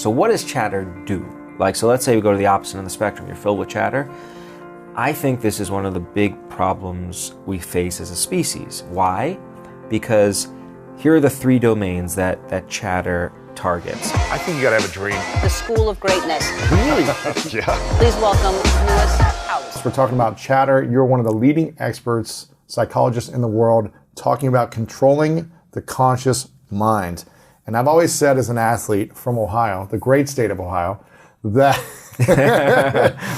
So what does chatter do? Like, so let's say we go to the opposite end of the spectrum. You're filled with chatter. I think this is one of the big problems we face as a species. Why? Because here are the 3 domains that chatter targets. I think you gotta have a dream. The School of Greatness. Really? Yeah. Please welcome Lewis House. We're talking about chatter. You're one of the leading experts, psychologists in the world, talking about controlling the conscious mind. And I've always said as an athlete from Ohio, the great state of Ohio, that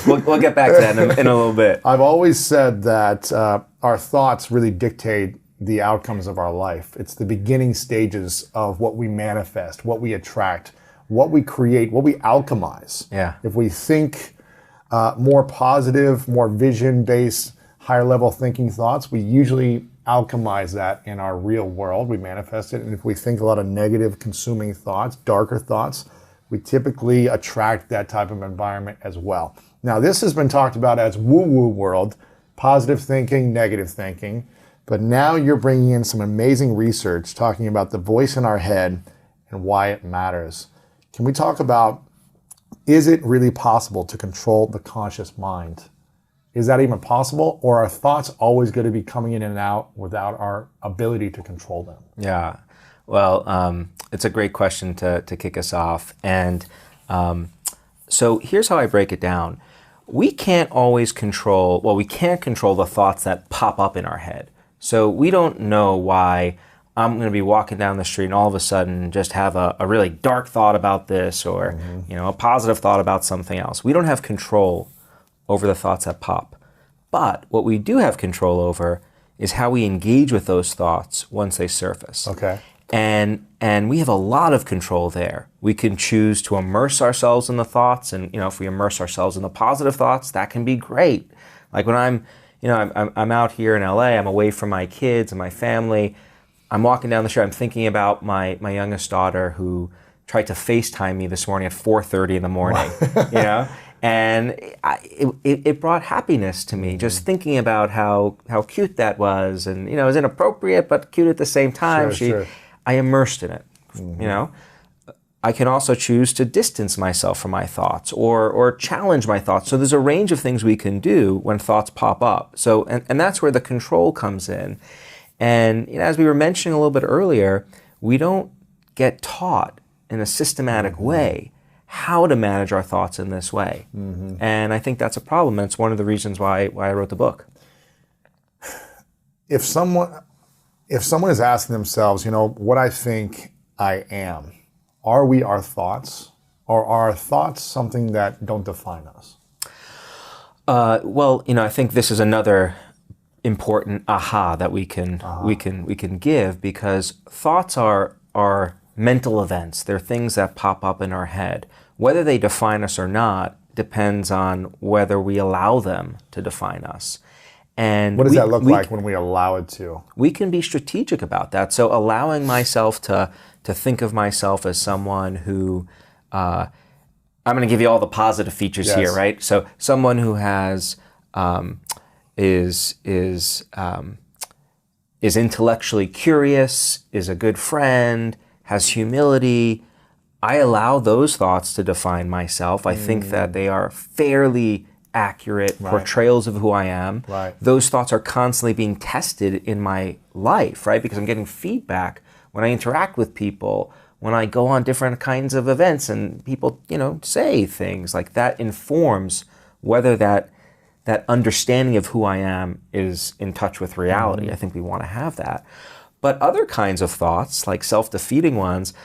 we'll get back to that in a little bit. I've always said that our thoughts really dictate the outcomes of our life. It's the beginning stages of what we manifest, what we attract, what we create, what we alchemize. Yeah. If we think more positive, more vision-based, higher-level thinking thoughts, we usually alchemize that in our real world. We manifest it. And if we think a lot of negative, consuming thoughts, darker thoughts, we typically attract that type of environment as well. Now, this has been talked about as woo-woo world, positive thinking, negative thinking. But now you're bringing in some amazing research talking about the voice in our head and why it matters. Can we talk about, is it really possible to control the conscious mind? Is that even possible? Or are thoughts always going to be coming in and out without our ability to control them? Yeah. Well, it's a great question to kick us off. And so here's how I break it down. We can't always control, we can't control the thoughts that pop up in our head. So we don't know why I'm going to be walking down the street and all of a sudden just have a really dark thought about this or a positive thought about something else. We don't have control over the thoughts that pop. But what we do have control over is how we engage with those thoughts once they surface. Okay. And we have a lot of control there. We can choose to immerse ourselves in the thoughts, and if we immerse ourselves in the positive thoughts, that can be great. Like when I'm out here in LA, I'm away from my kids and my family. I'm walking down the street, I'm thinking about my youngest daughter who tried to FaceTime me this morning at 4:30 in the morning, and it brought happiness to me just thinking about how cute that was, and it was inappropriate but cute at the same time. Sure. I immersed in it, I can also choose to distance myself from my thoughts or challenge my thoughts. So there's a range of things we can do when thoughts pop up. So and that's where the control comes in. And as we were mentioning a little bit earlier, we don't get taught in a systematic way how to manage our thoughts in this way. And I think that's a problem. And it's one of the reasons why I wrote the book. If someone is asking themselves, what I think I am, are we our thoughts, or are our thoughts something that don't define us? I think this is another important aha that we can give, because thoughts are mental events. They're things that pop up in our head. Whether they define us or not depends on whether we allow them to define us. And what does that look like when we allow it to? We can be strategic about that. So allowing myself to think of myself as someone who, I'm going to give you all the positive features here, right? So someone who has is intellectually curious, is a good friend, has humility. I allow those thoughts to define myself. I think that they are fairly accurate portrayals of who I am. Right. Those thoughts are constantly being tested in my life, right? Because I'm getting feedback when I interact with people, when I go on different kinds of events and people, say things like that informs whether that understanding of who I am is in touch with reality. I think we want to have that. But other kinds of thoughts, like self-defeating ones,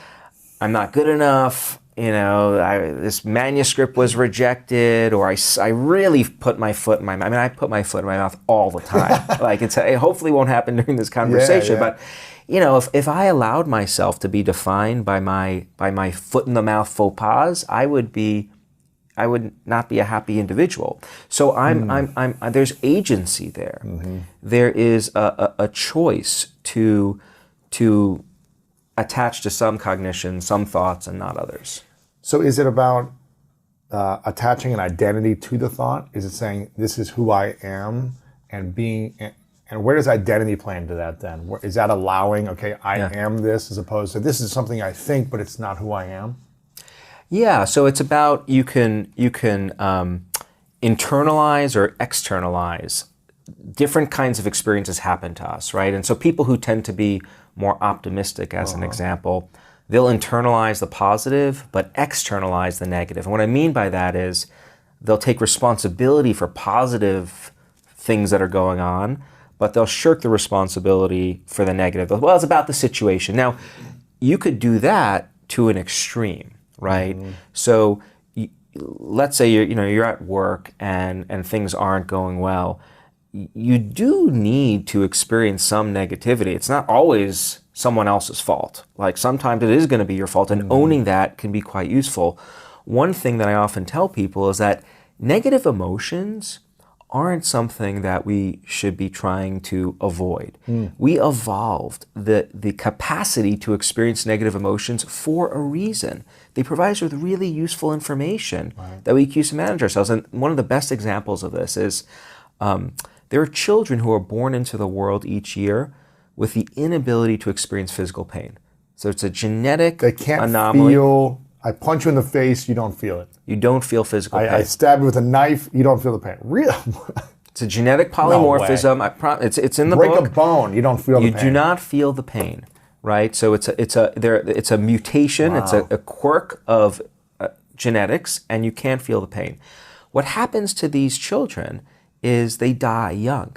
I'm not good enough, this manuscript was rejected, or I really put my foot in my mouth. I put my foot in my mouth all the time. It hopefully won't happen during this conversation, but if I allowed myself to be defined by my foot in the mouth faux pas, I would not be a happy individual. So there's agency there. There is a choice to attach to some cognition, some thoughts, and not others. So is it about attaching an identity to the thought? Is it saying this is who I am, and where does identity play into that then? Is that allowing, I am this, as opposed to this is something I think, but it's not who I am? Yeah, so it's about you can internalize or externalize different kinds of experiences happen to us, right? And so people who tend to be more optimistic, as an example, they'll internalize the positive but externalize the negative. And what I mean by that is they'll take responsibility for positive things that are going on, but they'll shirk the responsibility for the negative. Well, it's about the situation. Now, you could do that to an extreme, right? So let's say you're at work and things aren't going well. You do need to experience some negativity. It's not always someone else's fault. Like sometimes it is going to be your fault, and owning that can be quite useful. One thing that I often tell people is that negative emotions aren't something that we should be trying to avoid. We evolved the capacity to experience negative emotions for a reason. They provide us with really useful information that we can use to manage ourselves. And one of the best examples of this is there are children who are born into the world each year with the inability to experience physical pain. So it's a genetic They can't anomaly. feel. I punch you in the face, you don't feel it. You don't feel physical pain. I stab you with a knife, you don't feel the pain. Real. It's a genetic polymorphism. It's in the Break book. a bone, you don't feel the You pain. do not feel the pain, right? So it's a mutation. It's a quirk of genetics, and you can't feel the pain. What happens to these children is they die young.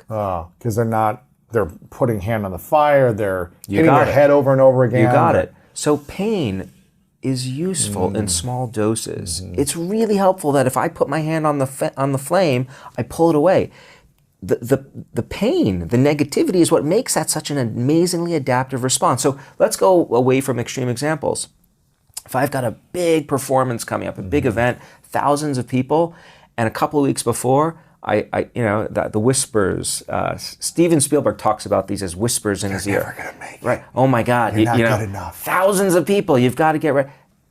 Because they're putting hand on the fire, they're hitting got their it. head over and over again. You got it. So pain is useful in small doses. It's really helpful that if I put my hand on the flame, I pull it away. The pain, the negativity is what makes that such an amazingly adaptive response. So let's go away from extreme examples. If I've got a big performance coming up, a big event, thousands of people, and a couple of weeks before, the whispers. Steven Spielberg talks about these as whispers in his ear. Never gonna make it. Right? Oh my God! You're not good enough. Thousands of people. You've got to get right.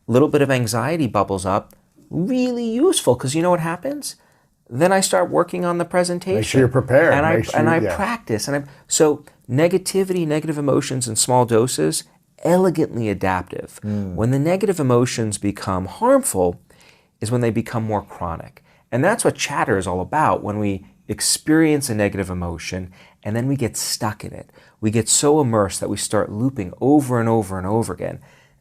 Little bit of anxiety bubbles up. Really useful because you know what happens. Then I start working on the presentation. Make sure you're prepared. And I yeah. practice. So negativity, negative emotions in small doses, elegantly adaptive. When the negative emotions become harmful, is when they become more chronic. And that's what chatter is all about. When we experience a negative emotion and then we get stuck in it, we get so immersed that we start looping over and over and over again.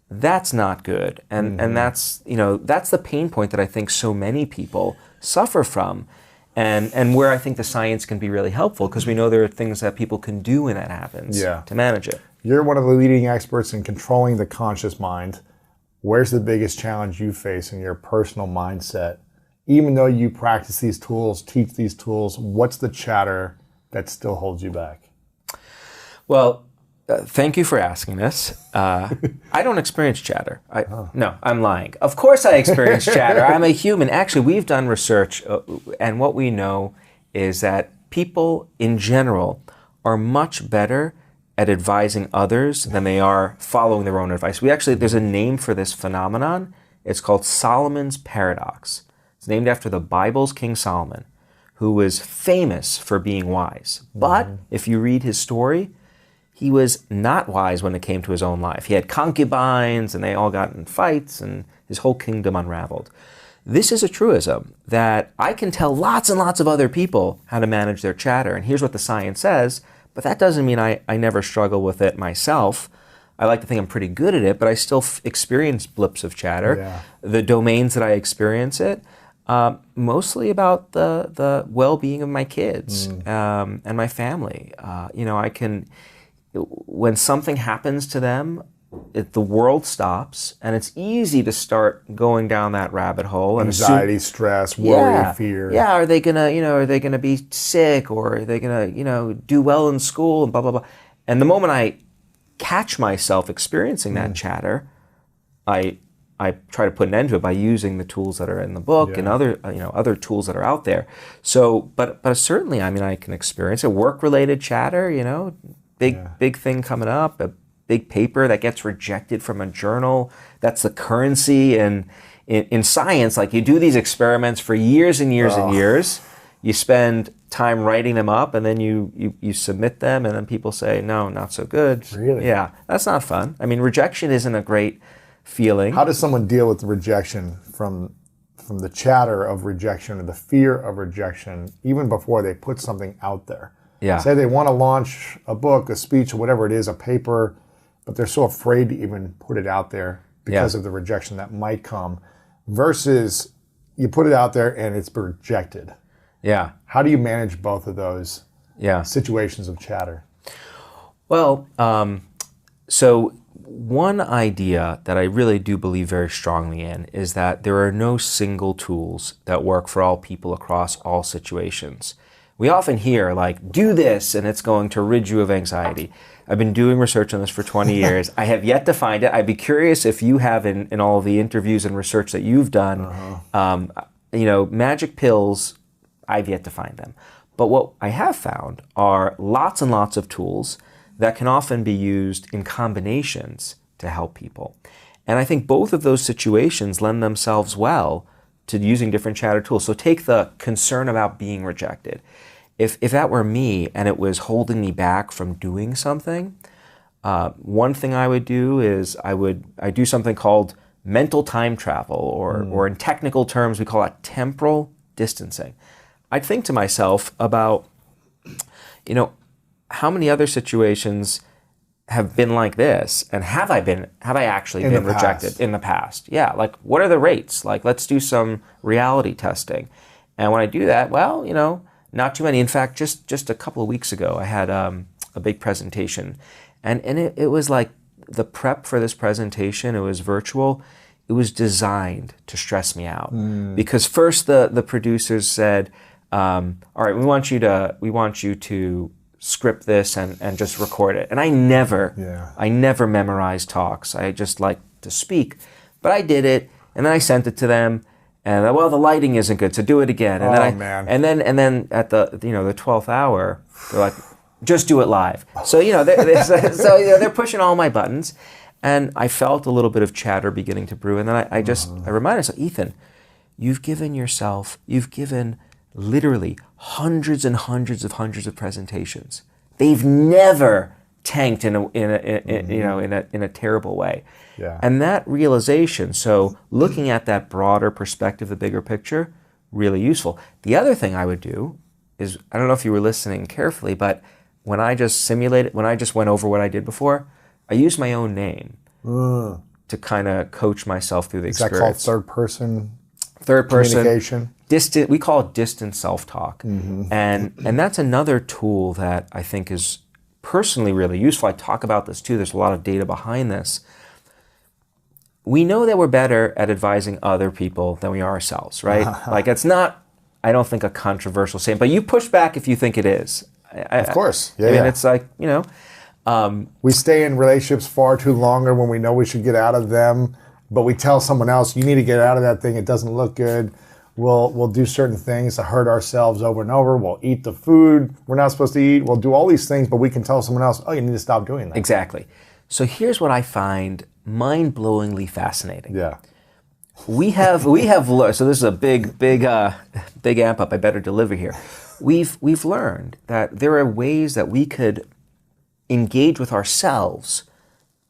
That's not good. And that's the pain point that I think so many people suffer from, and where I think the science can be really helpful, because we know there are things that people can do when that happens to manage it. You're one of the leading experts in controlling the conscious mind. Where's the biggest challenge you face in your personal mindset? Even though you practice these tools, teach these tools, what's the chatter that still holds you back? Well, thank you for asking this. I don't experience chatter. No, I'm lying. Of course I experience chatter. I'm a human. Actually, we've done research, and what we know is that people in general are much better at advising others than they are following their own advice. There's a name for this phenomenon. It's called Solomon's Paradox. It's named after the Bible's King Solomon, who was famous for being wise. But if you read his story, he was not wise when it came to his own life. He had concubines, and they all got in fights, and his whole kingdom unraveled. This is a truism that I can tell lots and lots of other people how to manage their chatter, and here's what the science says, but that doesn't mean I never struggle with it myself. I like to think I'm pretty good at it, but I still experience blips of chatter. Yeah. The domains that I experience it, mostly about the well-being of my kids and my family. When something happens to them, the world stops, and it's easy to start going down that rabbit hole and Anxiety, stress, worry, fear. Yeah, are they gonna be sick, or are they gonna do well in school, and blah blah blah. And the moment I catch myself experiencing that chatter, I try to put an end to it by using the tools that are in the book and other tools that are out there. So, but certainly, I can experience a work-related chatter. Big thing coming up, a big paper that gets rejected from a journal. That's the currency in science. Like, you do these experiments for years and years and years. You spend time writing them up, and then you submit them, and then people say, no, not so good. Really? Yeah, that's not fun. Rejection isn't a great feeling. How does someone deal with the rejection from the chatter of rejection or the fear of rejection even before they put something out there? Yeah. Say they want to launch a book, a speech, or whatever it is, a paper, but they're so afraid to even put it out there because of the rejection that might come, versus you put it out there and it's rejected. Yeah. How do you manage both of those Yeah. situations of chatter? Well, so one idea that I really do believe very strongly in is that there are no single tools that work for all people across all situations. We often hear, like, do this and it's going to rid you of anxiety. I've been doing research on this for 20 years. I have yet to find it. I'd be curious if you have in all of the interviews and research that you've done, magic pills, I've yet to find them. But what I have found are lots and lots of tools that can often be used in combinations to help people. And I think both of those situations lend themselves well to using different chatter tools. So take the concern about being rejected. If that were me and it was holding me back from doing something, one thing I would do is I do something called mental time travel, or in technical terms we call it temporal distancing. I'd think to myself about, how many other situations have been like this, and have I actually been rejected in the past? Yeah, like what are the rates? Like, let's do some reality testing. And when I do that, well, not too many. In fact, just a couple of weeks ago, I had a big presentation, and it was like the prep for this presentation. It was virtual. It was designed to stress me out because first the producers said, "All right, we want you to script this and just record it." And I never memorized talks. I just like to speak, but I did it, and then I sent it to them. And the lighting isn't good, so do it again. And then at the 12th hour, they're like, just do it live. So they're pushing all my buttons, and I felt a little bit of chatter beginning to brew. And then I reminded myself, Ethan, you've given literally hundreds and hundreds of presentations. They've never tanked in a terrible way. Yeah. And that realization, so looking at that broader perspective, the bigger picture, really useful. The other thing I would do is, I don't know if you were listening carefully, but when I just went over what I did before, I used my own name to kind of coach myself through the experience. Is that called third person communication? We call it distant self-talk. And that's another tool that I think is personally really useful. I talk about this too. There's a lot of data behind this. We know that we're better at advising other people than we are ourselves, right? Like, it's not, I don't think, a controversial statement, but you push back if you think it is. Of course. I mean, it's like, we stay in relationships far too longer when we know we should get out of them, but we tell someone else, you need to get out of that thing, it doesn't look good. We'll do certain things to hurt ourselves over and over. We'll eat the food we're not supposed to eat. We'll do all these things, but we can tell someone else, oh, you need to stop doing that. Exactly. So here's what I find mind-blowingly fascinating. Yeah. We have learned, so this is a big amp up I better deliver here. We've learned that there are ways that we could engage with ourselves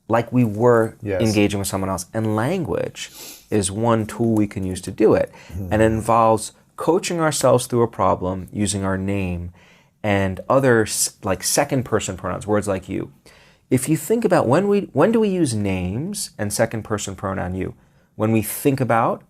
like we were engaging with someone else. And language is one tool we can use to do it. And it involves coaching ourselves through a problem using our name and other like second person pronouns, words like you. If you think about when do we use names and second person pronoun you? When we think about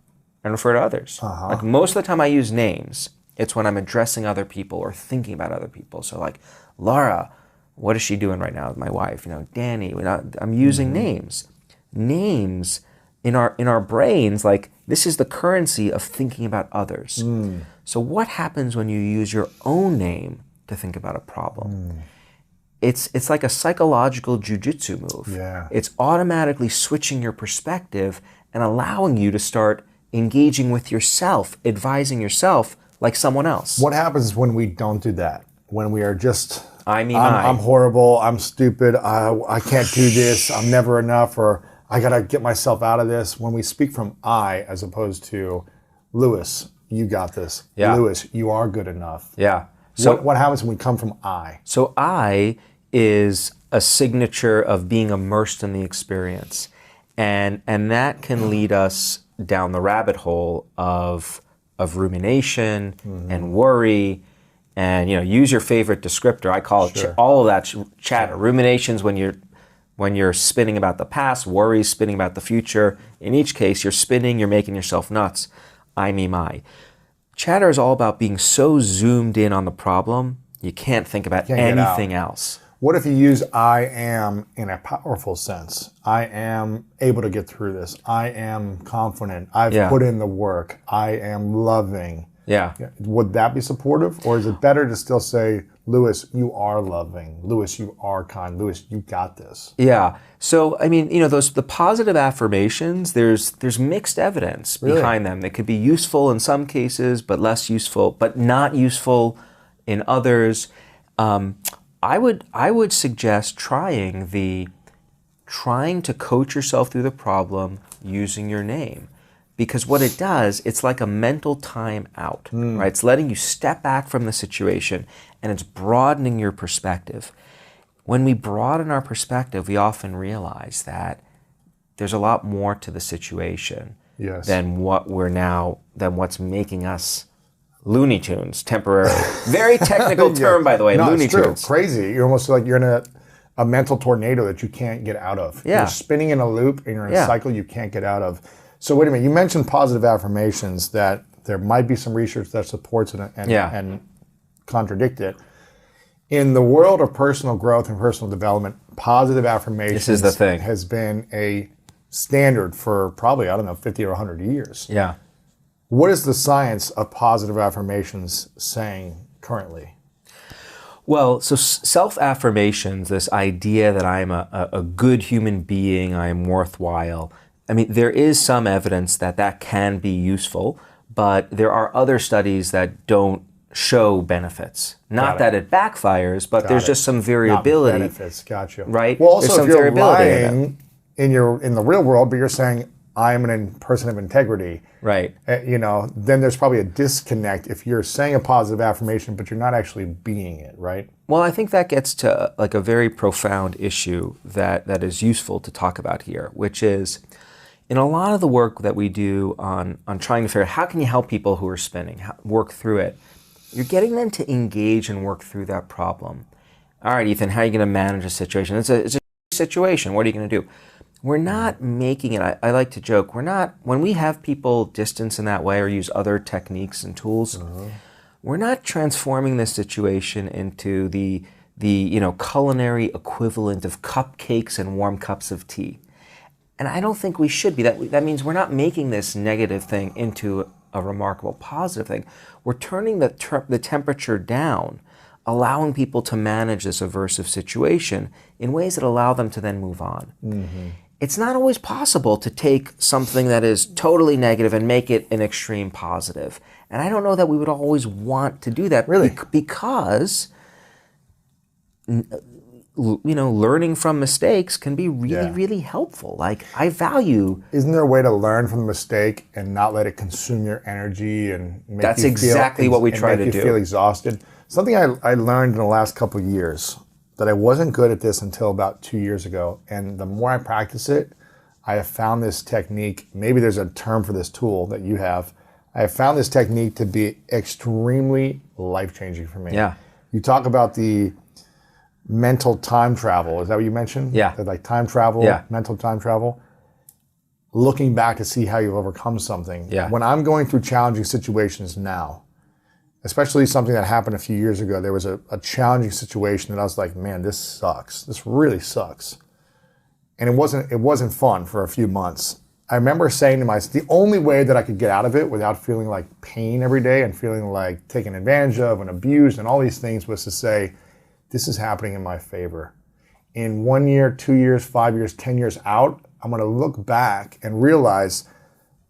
and refer to others. Like most of the time I use names, it's when I'm addressing other people or thinking about other people. So like, Laura, what is she doing right now with my wife? Danny, I'm using names. Names in our brains, like, this is the currency of thinking about others. So what happens when you use your own name to think about a problem? It's like a psychological jujitsu move. Yeah. It's automatically switching your perspective and allowing you to start engaging with yourself, advising yourself like someone else. What happens when we don't do that? When we are just, I'm horrible, I'm stupid, I can't do this, I'm never enough, or I gotta get myself out of this. When we speak from I as opposed to, Lewis, you got this. Yeah. Lewis, you are good enough. Yeah. So what happens when we come from I? So I is a signature of being immersed in the experience. And that can lead us down the rabbit hole of rumination and worry, and use your favorite descriptor. I call it all of that chatter. Ruminations when you're spinning about the past, worries spinning about the future. In each case, you're spinning, you're making yourself nuts. I, me, my. Chatter is all about being so zoomed in on the problem, you can't think about anything else. What if you use I am in a powerful sense? I am able to get through this. I am confident. I've put in the work. I am loving. Yeah. Would that be supportive? Or is it better to still say, Lewis, you are loving. Lewis, you are kind. Lewis, you got this. Yeah. So, I mean, the positive affirmations, there's mixed evidence behind them. They could be useful in some cases, but less useful, but not useful in others. I would suggest trying to coach yourself through the problem using your name. Because what it does, it's like a mental time out, right? It's letting you step back from the situation, and it's broadening your perspective. When we broaden our perspective, we often realize that there's a lot more to the situation than what's making us Looney Tunes temporarily. Very technical term, by the way, Looney Tunes. Crazy. You're almost like you're in a mental tornado that you can't get out of. Yeah. You're spinning in a loop, and you're in a cycle you can't get out of. So wait a minute, you mentioned positive affirmations, that there might be some research that supports it and contradict it. In the world of personal growth and personal development, positive affirmations has been a standard for probably, 50 or 100 years. Yeah. What is the science of positive affirmations saying currently? Well, so self-affirmations, this idea that I'm a good human being, I am worthwhile, I mean, there is some evidence that can be useful, but there are other studies that don't show benefits. Not that it backfires, but there's just some variability. Not benefits, gotcha. Right? Well, also, there's some if you're variability lying in the real world, but you're saying, I am a person of integrity. Right. Then there's probably a disconnect if you're saying a positive affirmation, but you're not actually being it, right? Well, I think that gets to like a very profound issue that is useful to talk about here, which is, in a lot of the work that we do on trying to figure out how can you help people who are spinning, work through it, you're getting them to engage and work through that problem. All right, Ethan, how are you going to manage a situation? It's a situation. What are you going to do? We're not making it, I like to joke, when we have people distance in that way or use other techniques and tools, we're not transforming this situation into the culinary equivalent of cupcakes and warm cups of tea. And I don't think we should be. That means we're not making this negative thing into a remarkable positive thing. We're turning the temperature down, allowing people to manage this aversive situation in ways that allow them to then move on. Mm-hmm. It's not always possible to take something that is totally negative and make it an extreme positive. And I don't know that we would always want to do that. Really? Because learning from mistakes can be really helpful. Like, I value... Isn't there a way to learn from the mistake and not let it consume your energy and make That's you exactly what we try to do. Feel exhausted? Something I learned in the last couple of years, that I wasn't good at this until about 2 years ago. And the more I practice it, I have found this technique, maybe there's a term for this tool that you have, I have found this technique to be extremely life-changing for me. Yeah. You talk about the mental time travel. Is that what you mentioned? Yeah. Like time travel, mental time travel. Looking back to see how you've overcome something. Yeah. When I'm going through challenging situations now, especially something that happened a few years ago, there was a challenging situation that I was like, man, this sucks. This really sucks. And it wasn't fun for a few months. I remember saying to myself, the only way that I could get out of it without feeling like pain every day and feeling like taken advantage of and abused and all these things was to say, this is happening in my favor. In 1 year, 2 years, 5 years, 10 years out, I'm going to look back and realize,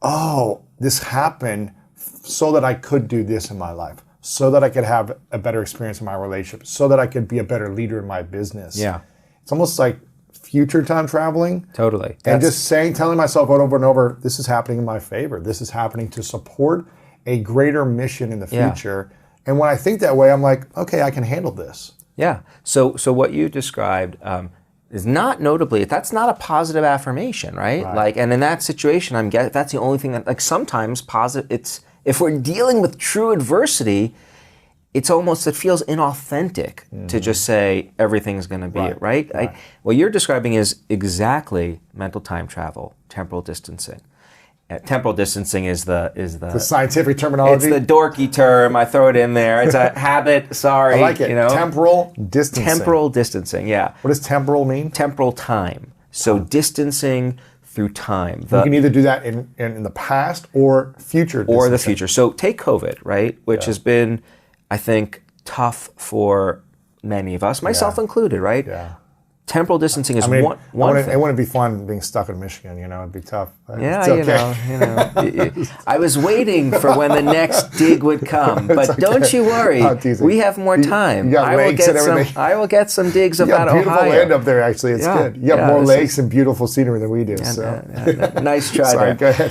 oh, this happened so that I could do this in my life, so that I could have a better experience in my relationship, so that I could be a better leader in my business. Yeah. It's almost like future time traveling. Totally. And just telling myself over and over, this is happening in my favor. This is happening to support a greater mission in the future. And when I think that way, I'm like, okay, I can handle this. Yeah. So what you described, is not notably, that's not a positive affirmation, right? Like, and in that situation, that's the only thing that, like, sometimes if we're dealing with true adversity, it feels inauthentic to just say everything's going to be it, right? What you're describing is exactly mental time travel, temporal distancing. Temporal distancing is the scientific terminology. It's the dorky term. I throw it in there. It's a habit. Sorry, I like it. Temporal distancing. Temporal distancing. Yeah. What does temporal mean? Temporal time. So distancing through time. You can either do that in the past or future distancing. Or the future. So take COVID, right? Which has been, I think, tough for many of us, myself included, right? Yeah. Temporal distancing is one thing. It wouldn't be fun being stuck in Michigan, it'd be tough. Yeah, it's okay. I was waiting for when the next dig would come, but don't you worry, we have more time. You got lakes and everything. I will get some digs about Ohio. Beautiful land up there, actually. It's good. You have more lakes and beautiful scenery than we do. Nice try. Sorry, go ahead.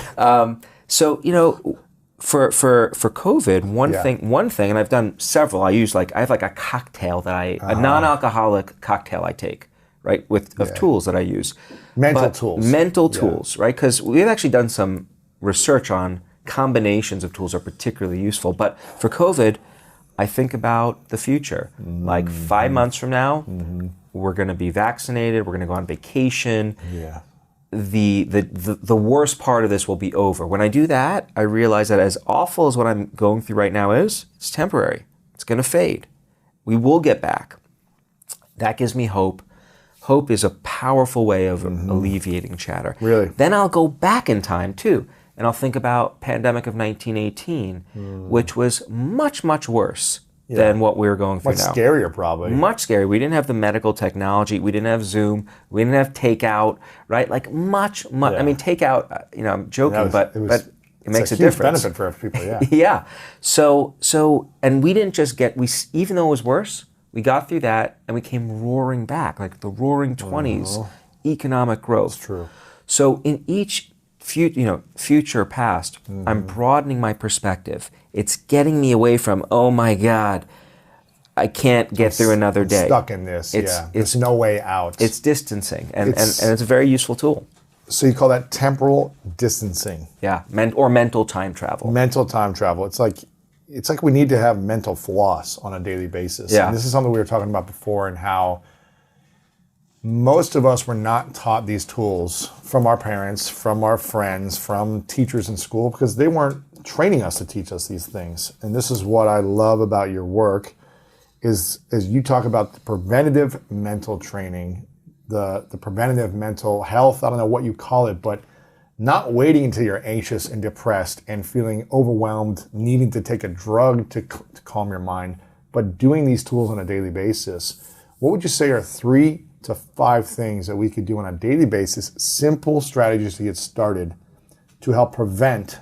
For COVID, one thing, and I've done several. I have like a cocktail a non-alcoholic cocktail I take. Right, of tools that I use. Mental tools, right? Because we've actually done some research on combinations of tools are particularly useful. But for COVID, I think about the future. Like 5 months from now, we're going to be vaccinated. We're going to go on vacation. Yeah. The worst part of this will be over. When I do that, I realize that as awful as what I'm going through right now is, it's temporary. It's going to fade. We will get back. That gives me hope. Hope is a powerful way of alleviating chatter. Really? Then I'll go back in time too, and I'll think about pandemic of 1918, which was much, much worse than what we were going through now. Much scarier, probably. Much scarier. We didn't have the medical technology. We didn't have Zoom. We didn't have takeout. Right? Like much. I mean, takeout. I'm joking, but it makes a difference. Benefit for people. Yeah. Yeah. So, and we didn't just even though it was worse. We got through that, and we came roaring back, like the roaring 20s, economic growth. That's true. So in each future past, I'm broadening my perspective. It's getting me away from, oh my God, I can't get through another day. Stuck in this, There's no way out. It's distancing, and it's a very useful tool. So you call that temporal distancing? Yeah, or mental time travel. Mental time travel. It's like we need to have mental floss on a daily basis. Yeah. And this is something we were talking about before, and how most of us were not taught these tools from our parents, from our friends, from teachers in school, because they weren't training us to teach us these things. And this is what I love about your work, is you talk about the preventative mental training, the preventative mental health, I don't know what you call it, but not waiting until you're anxious and depressed and feeling overwhelmed, needing to take a drug to calm your mind, but doing these tools on a daily basis. What would you say are 3 to 5 things that we could do on a daily basis, simple strategies to get started to help prevent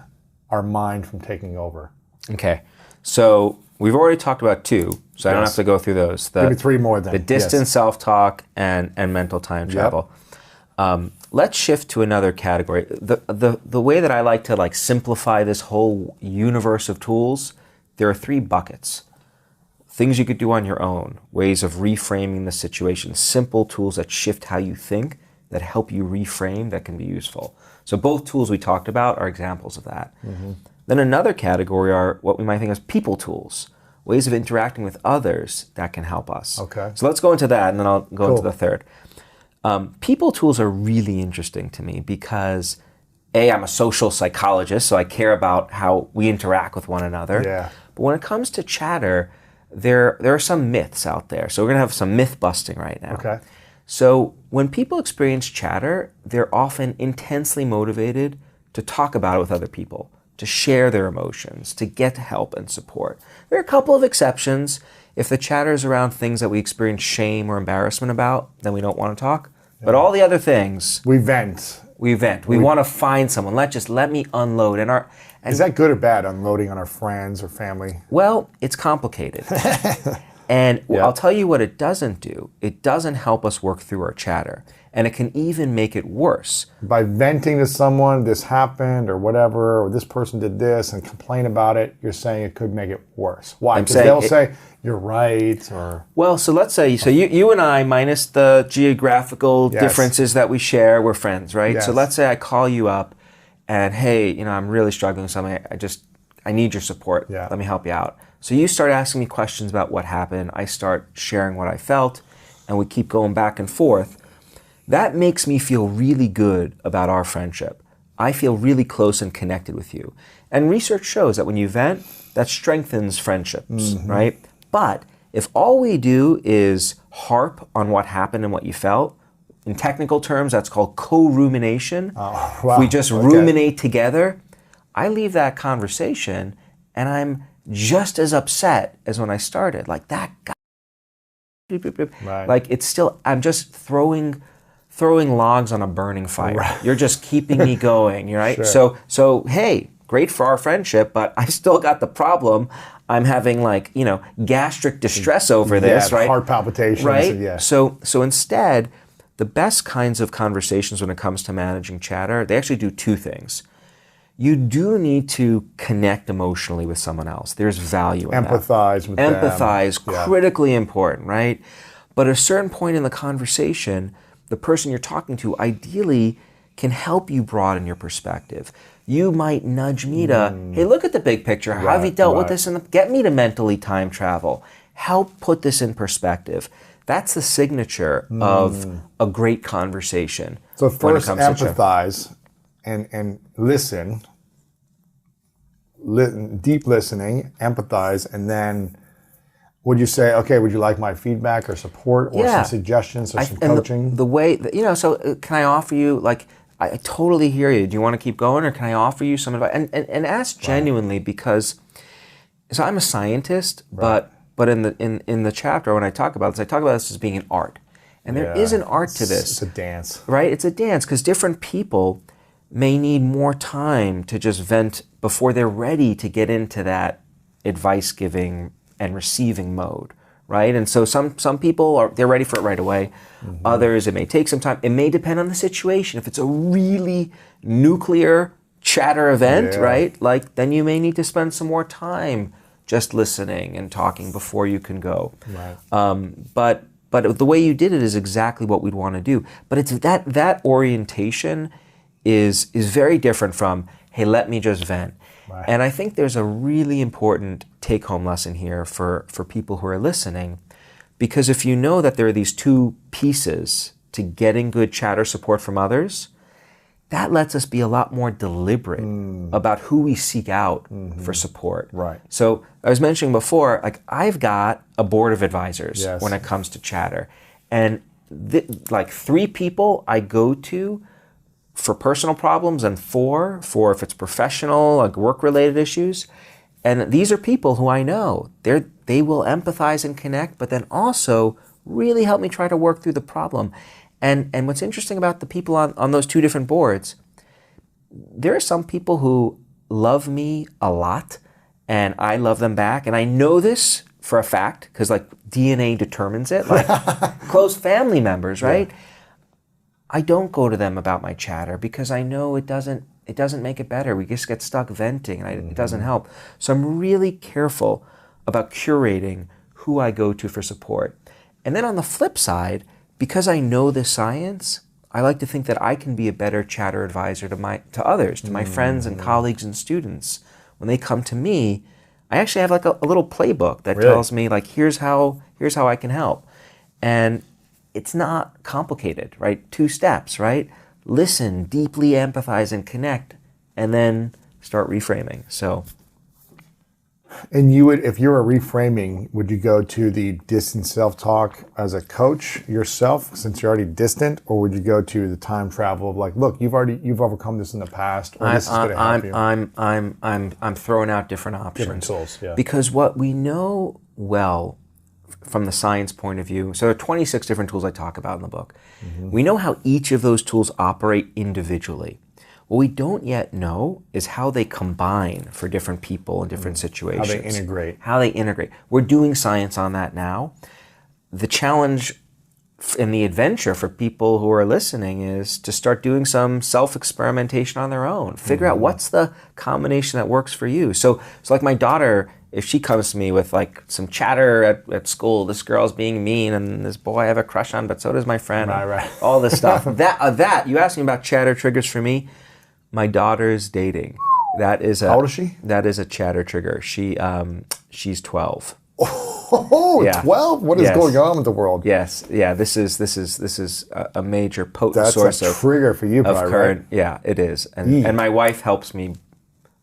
our mind from taking over? Okay. So we've already talked about 2, so I don't have to go through those. Maybe 3 more then. The distance self-talk and mental time travel. Let's shift to another category. The way that I like to simplify this whole universe of tools, there are 3 buckets. Things you could do on your own, ways of reframing the situation, simple tools that shift how you think, that help you reframe, that can be useful. So both tools we talked about are examples of that. Then another category are what we might think as people tools, ways of interacting with others that can help us. Okay. So let's go into that, and then I'll go into the third. People tools are really interesting to me because, I'm a social psychologist, so I care about how we interact with one another. Yeah. But when it comes to chatter, there are some myths out there. So we're going to have some myth busting right now. Okay. So when people experience chatter, they're often intensely motivated to talk about it with other people, to share their emotions, to get help and support. There are a couple of exceptions. If the chatter is around things that we experience shame or embarrassment about, then we don't want to talk. Yeah. But all the other things... We vent. We want to find someone. Let me unload. And is that good or bad, unloading on our friends or family? Well, it's complicated. And Yeah. I'll tell you what it doesn't do. It doesn't help us work through our chatter. And it can even make it worse. By venting to someone, this happened or whatever, or this person did this, and complain about it, you're saying it could make it worse. Why? Because they'll say, you're right, or... Well, so let's say, so you and I, minus the geographical Yes. differences that we share, we're friends, right? Yes. So let's say I call you up and, hey, I'm really struggling with something. I need your support. Yeah. Let me help you out. So you start asking me questions about what happened. I start sharing what I felt, and we keep going back and forth. That makes me feel really good about our friendship. I feel really close and connected with you. And research shows that when you vent, that strengthens friendships, right? But if all we do is harp on what happened and what you felt, in technical terms, that's called co-rumination. Oh, wow. If we just Okay. ruminate together, I leave that conversation and I'm just as upset as when I started. Like that guy, Right. like it's still, I'm just throwing logs on a burning fire. Right. You're just keeping me going, right? Sure. So hey, great for our friendship, but I still got the problem. I'm having gastric distress over this, Yeah, right? heart palpitations. Right? And yeah. So instead, the best kinds of conversations when it comes to managing chatter, they actually do two things. You do need to connect emotionally with someone else. There's value in that. Empathize with them. Empathize, Yeah. critically important, right? But at a certain point in the conversation, the person you're talking to ideally can help you broaden your perspective. You might nudge me to, hey, look at the big picture. How have you dealt with this? And get me to mentally time travel. Help put this in perspective. That's the signature of a great conversation. So when it first comes to chatter. empathize and listen, deep listening, empathize, and then would you say, okay, would you like my feedback or support or some suggestions or some And coaching? The way, so can I offer you, I totally hear you. Do you want to keep going or can I offer you some advice? And ask genuinely because, so I'm a scientist, but in the chapter when I talk about this as being an art. And there is an art to this. It's a dance. Right? It's a dance because different people may need more time to just vent before they're ready to get into that advice giving and receiving mode, right? And so some people they're ready for it right away. Others, it may take some time. It may depend on the situation. If it's a really nuclear chatter event, right? Then you may need to spend some more time just listening and talking before you can go. Right. But the way you did it is exactly what we'd want to do. But it's that orientation is very different from, hey, let me just vent. Right. And I think there's a really important take-home lesson here for people who are listening, because if you know that there are these two pieces to getting good chatter support from others, that lets us be a lot more deliberate about who we seek out for support. Right. So I was mentioning before, I've got a board of advisors Yes. when it comes to chatter. And 3 people I go to for personal problems and 4 for if it's professional, work-related issues. And these are people who I know. They will empathize and connect, but then also really help me try to work through the problem. And what's interesting about the people on those 2 different boards, there are some people who love me a lot, and I love them back. And I know this for a fact, because DNA determines it, close family members, right? Yeah. I don't go to them about my chatter because I know it doesn't make it better. We just get stuck venting and it doesn't help. So I'm really careful about curating who I go to for support. And then on the flip side, because I know the science, I like to think that I can be a better chatter advisor to others, to my friends and colleagues and students. When they come to me, I actually have a little playbook that tells me here's how I can help. And it's not complicated, right? 2 steps, right? Listen, deeply empathize and connect, and then start reframing. So, and you would, if you were reframing, would you go to the distant self-talk as a coach yourself, since you're already distant, or would you go to the time travel of look, you've overcome this in the past, or this is going to help you? I'm throwing out different options, different tools, yeah. Because what we know well from the science point of view, so there are 26 different tools I talk about in the book. We know how each of those tools operate individually. What we don't yet know is how they combine for different people in different situations. How they integrate. How they integrate. We're doing science on that now. The challenge and the adventure for people who are listening is to start doing some self-experimentation on their own. Figure out what's the combination that works for you. So like my daughter, if she comes to me with like some chatter at school, this girl's being mean and this boy I have a crush on, but so does my friend. Right. All this stuff. That you asked me about chatter triggers for me. My daughter's dating. That is How old is she? That is a chatter trigger. She's 12. Oh, Yeah. 12? What is going on with the world? Yes. Yeah. This is a major potent source That's a trigger for you, probably, current. right? Yeah, it is. And my wife helps me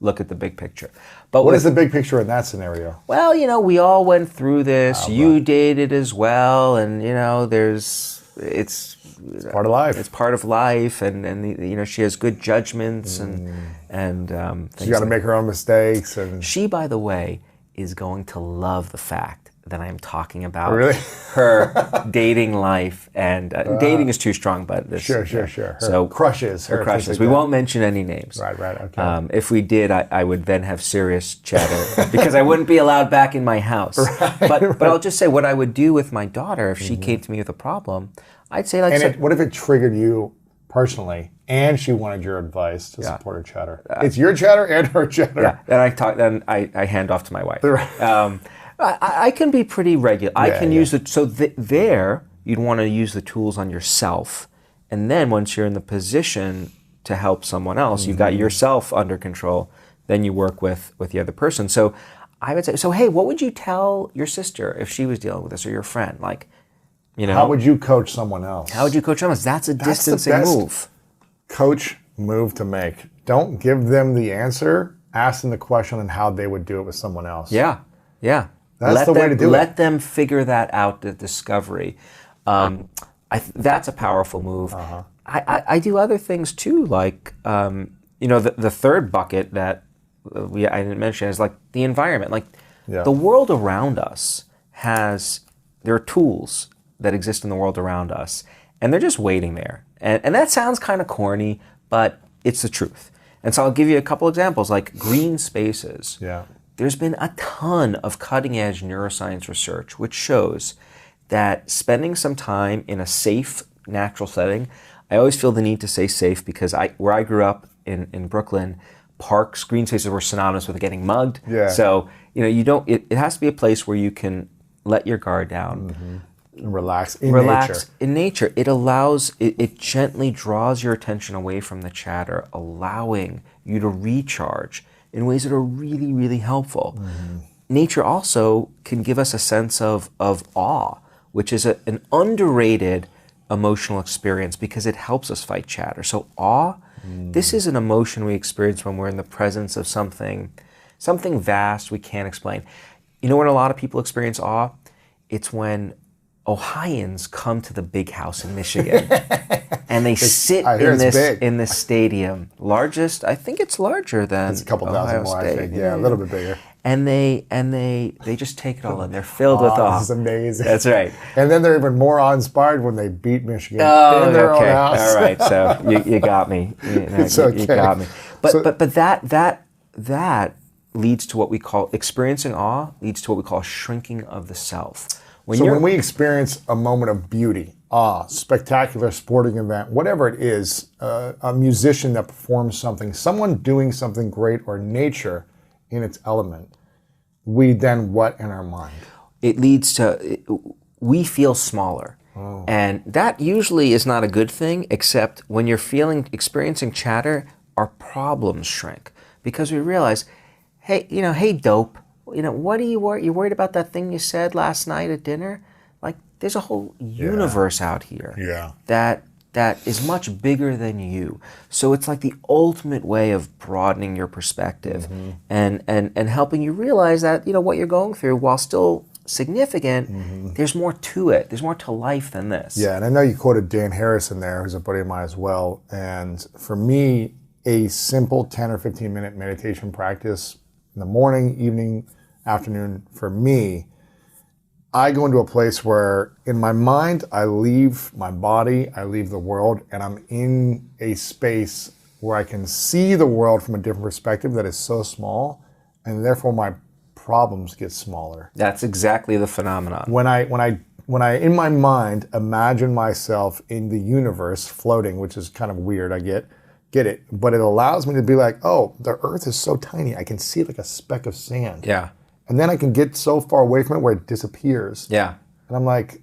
look at the big picture. But what is the big picture in that scenario? Well, we all went through this. You dated as well, and it's part of life. It's part of life, and she has good judgments and She's got to make her own mistakes. And she, by the way, is going to love the fact that I'm talking about her dating life, and dating is too strong, but this sure. Her crushes. We won't mention any names. Right. Okay. If we did, I would then have serious chatter because I wouldn't be allowed back in my house. But I'll just say what I would do with my daughter if she came to me with a problem. I'd say what if it triggered you personally, and she wanted your advice to support her chatter? It's your chatter and her chatter. Yeah. Then I hand off to my wife. I can be pretty regular. I can use it. So there, you'd want to use the tools on yourself. And then once you're in the position to help someone else, you've got yourself under control, then you work with the other person. So I would say, hey, what would you tell your sister if she was dealing with this, or your friend? How would you coach someone else? How would you coach someone else? That's a distancing move. Coach move to make. Don't give them the answer. Ask them the question on how they would do it with someone else. Yeah. That's the way to do it. Let them figure that out, the discovery. That's a powerful move. I do other things too, like the third bucket that I didn't mention is like the environment. Like the world around us there are tools that exist in the world around us, and they're just waiting there. And that sounds kind of corny, but it's the truth. And so I'll give you a couple examples, like green spaces. Yeah. There's been a ton of cutting-edge neuroscience research which shows that spending some time in a safe, natural setting, I always feel the need to say safe because where I grew up in Brooklyn, parks, green spaces were synonymous with getting mugged. Yeah. So, it has to be a place where you can let your guard down. And relax in nature. It gently draws your attention away from the chatter, allowing you to recharge in ways that are really, really helpful. Nature also can give us a sense of awe, which is an underrated emotional experience because it helps us fight chatter. So awe, this is an emotion we experience when we're in the presence of something vast we can't explain. When a lot of people experience awe, it's when Ohioans come to the big house in Michigan and they sit in this stadium. Largest, I think it's larger than it's a couple Ohio thousand more, State. I think. Yeah, a little bit bigger. And they just take it all in. They're filled with awe. This is amazing. That's right. And then they're even more awe-inspired when they beat Michigan in their own house. All right. So you got me. It's okay. You got me. But that leads to what we call experiencing awe. Leads to what we call shrinking of the self. When we experience a moment of beauty, awe, spectacular sporting event, whatever it is, a musician that performs something, someone doing something great, or nature in its element, we then what in our mind? It leads to, we feel smaller. And that usually is not a good thing, except when you're experiencing chatter, our problems shrink. Because we realize, hey dope, what are you worried? You worried about that thing you said last night at dinner? Like, there's a whole universe out here that is much bigger than you. So it's like the ultimate way of broadening your perspective and helping you realize that, what you're going through, while still significant, there's more to it. There's more to life than this. Yeah, and I know you quoted Dan Harrison there, who's a buddy of mine as well. And for me, a simple 10 or 15 minute meditation practice in the morning, evening, afternoon, for me, I go into a place where in my mind, I leave my body, I leave the world, and I'm in a space where I can see the world from a different perspective that is so small, and therefore my problems get smaller. That's exactly the phenomenon. When I in my mind imagine myself in the universe floating, which is kind of weird, I get it, but it allows me to be like, oh, the earth is so tiny, I can see it like a speck of sand. Yeah. And then I can get so far away from it where it disappears. Yeah. And I'm like,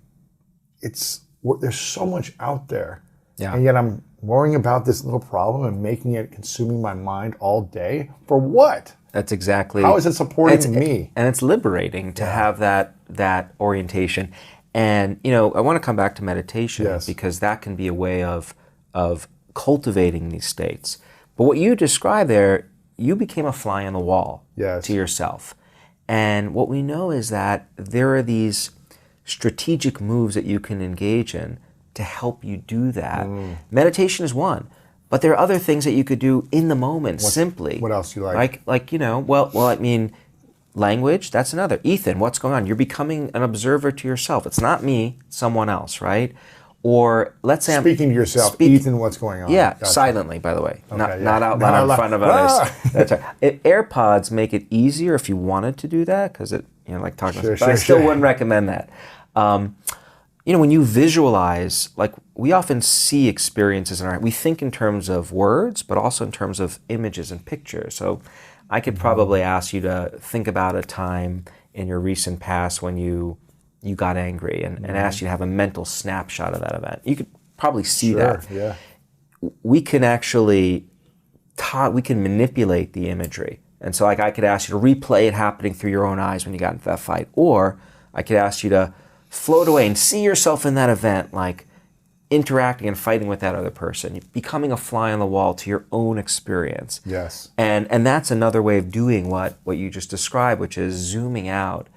there's so much out there. Yeah. And yet I'm worrying about this little problem and making it consuming my mind all day. For what? That's exactly. How is it supporting me? And it's liberating to have that orientation. And, I want to come back to meditation because that can be a way of cultivating these states. But what you described there, you became a fly on the wall to yourself. And what we know is that there are these strategic moves that you can engage in to help you do that. Meditation is one, but there are other things that you could do in the moment simply. What else do you like? Language, that's another. Ethan, what's going on? You're becoming an observer to yourself. It's not me, someone else, right? Or let's say speaking to yourself, Ethan, what's going on? Yeah, silently, by the way, okay, not out loud in front of others. That's right. AirPods make it easier if you wanted to do that because it, like talking. But I still wouldn't recommend that. When you visualize, like we often see experiences in we think in terms of words, but also in terms of images and pictures. So I could probably ask you to think about a time in your recent past when you got angry and ask you to have a mental snapshot of that event. You could probably see that. Yeah. We can actually we can manipulate the imagery. And so I could ask you to replay it happening through your own eyes when you got into that fight. Or I could ask you to float away and see yourself in that event, like interacting and fighting with that other person, becoming a fly on the wall to your own experience. Yes. And that's another way of doing what you just described, which is zooming out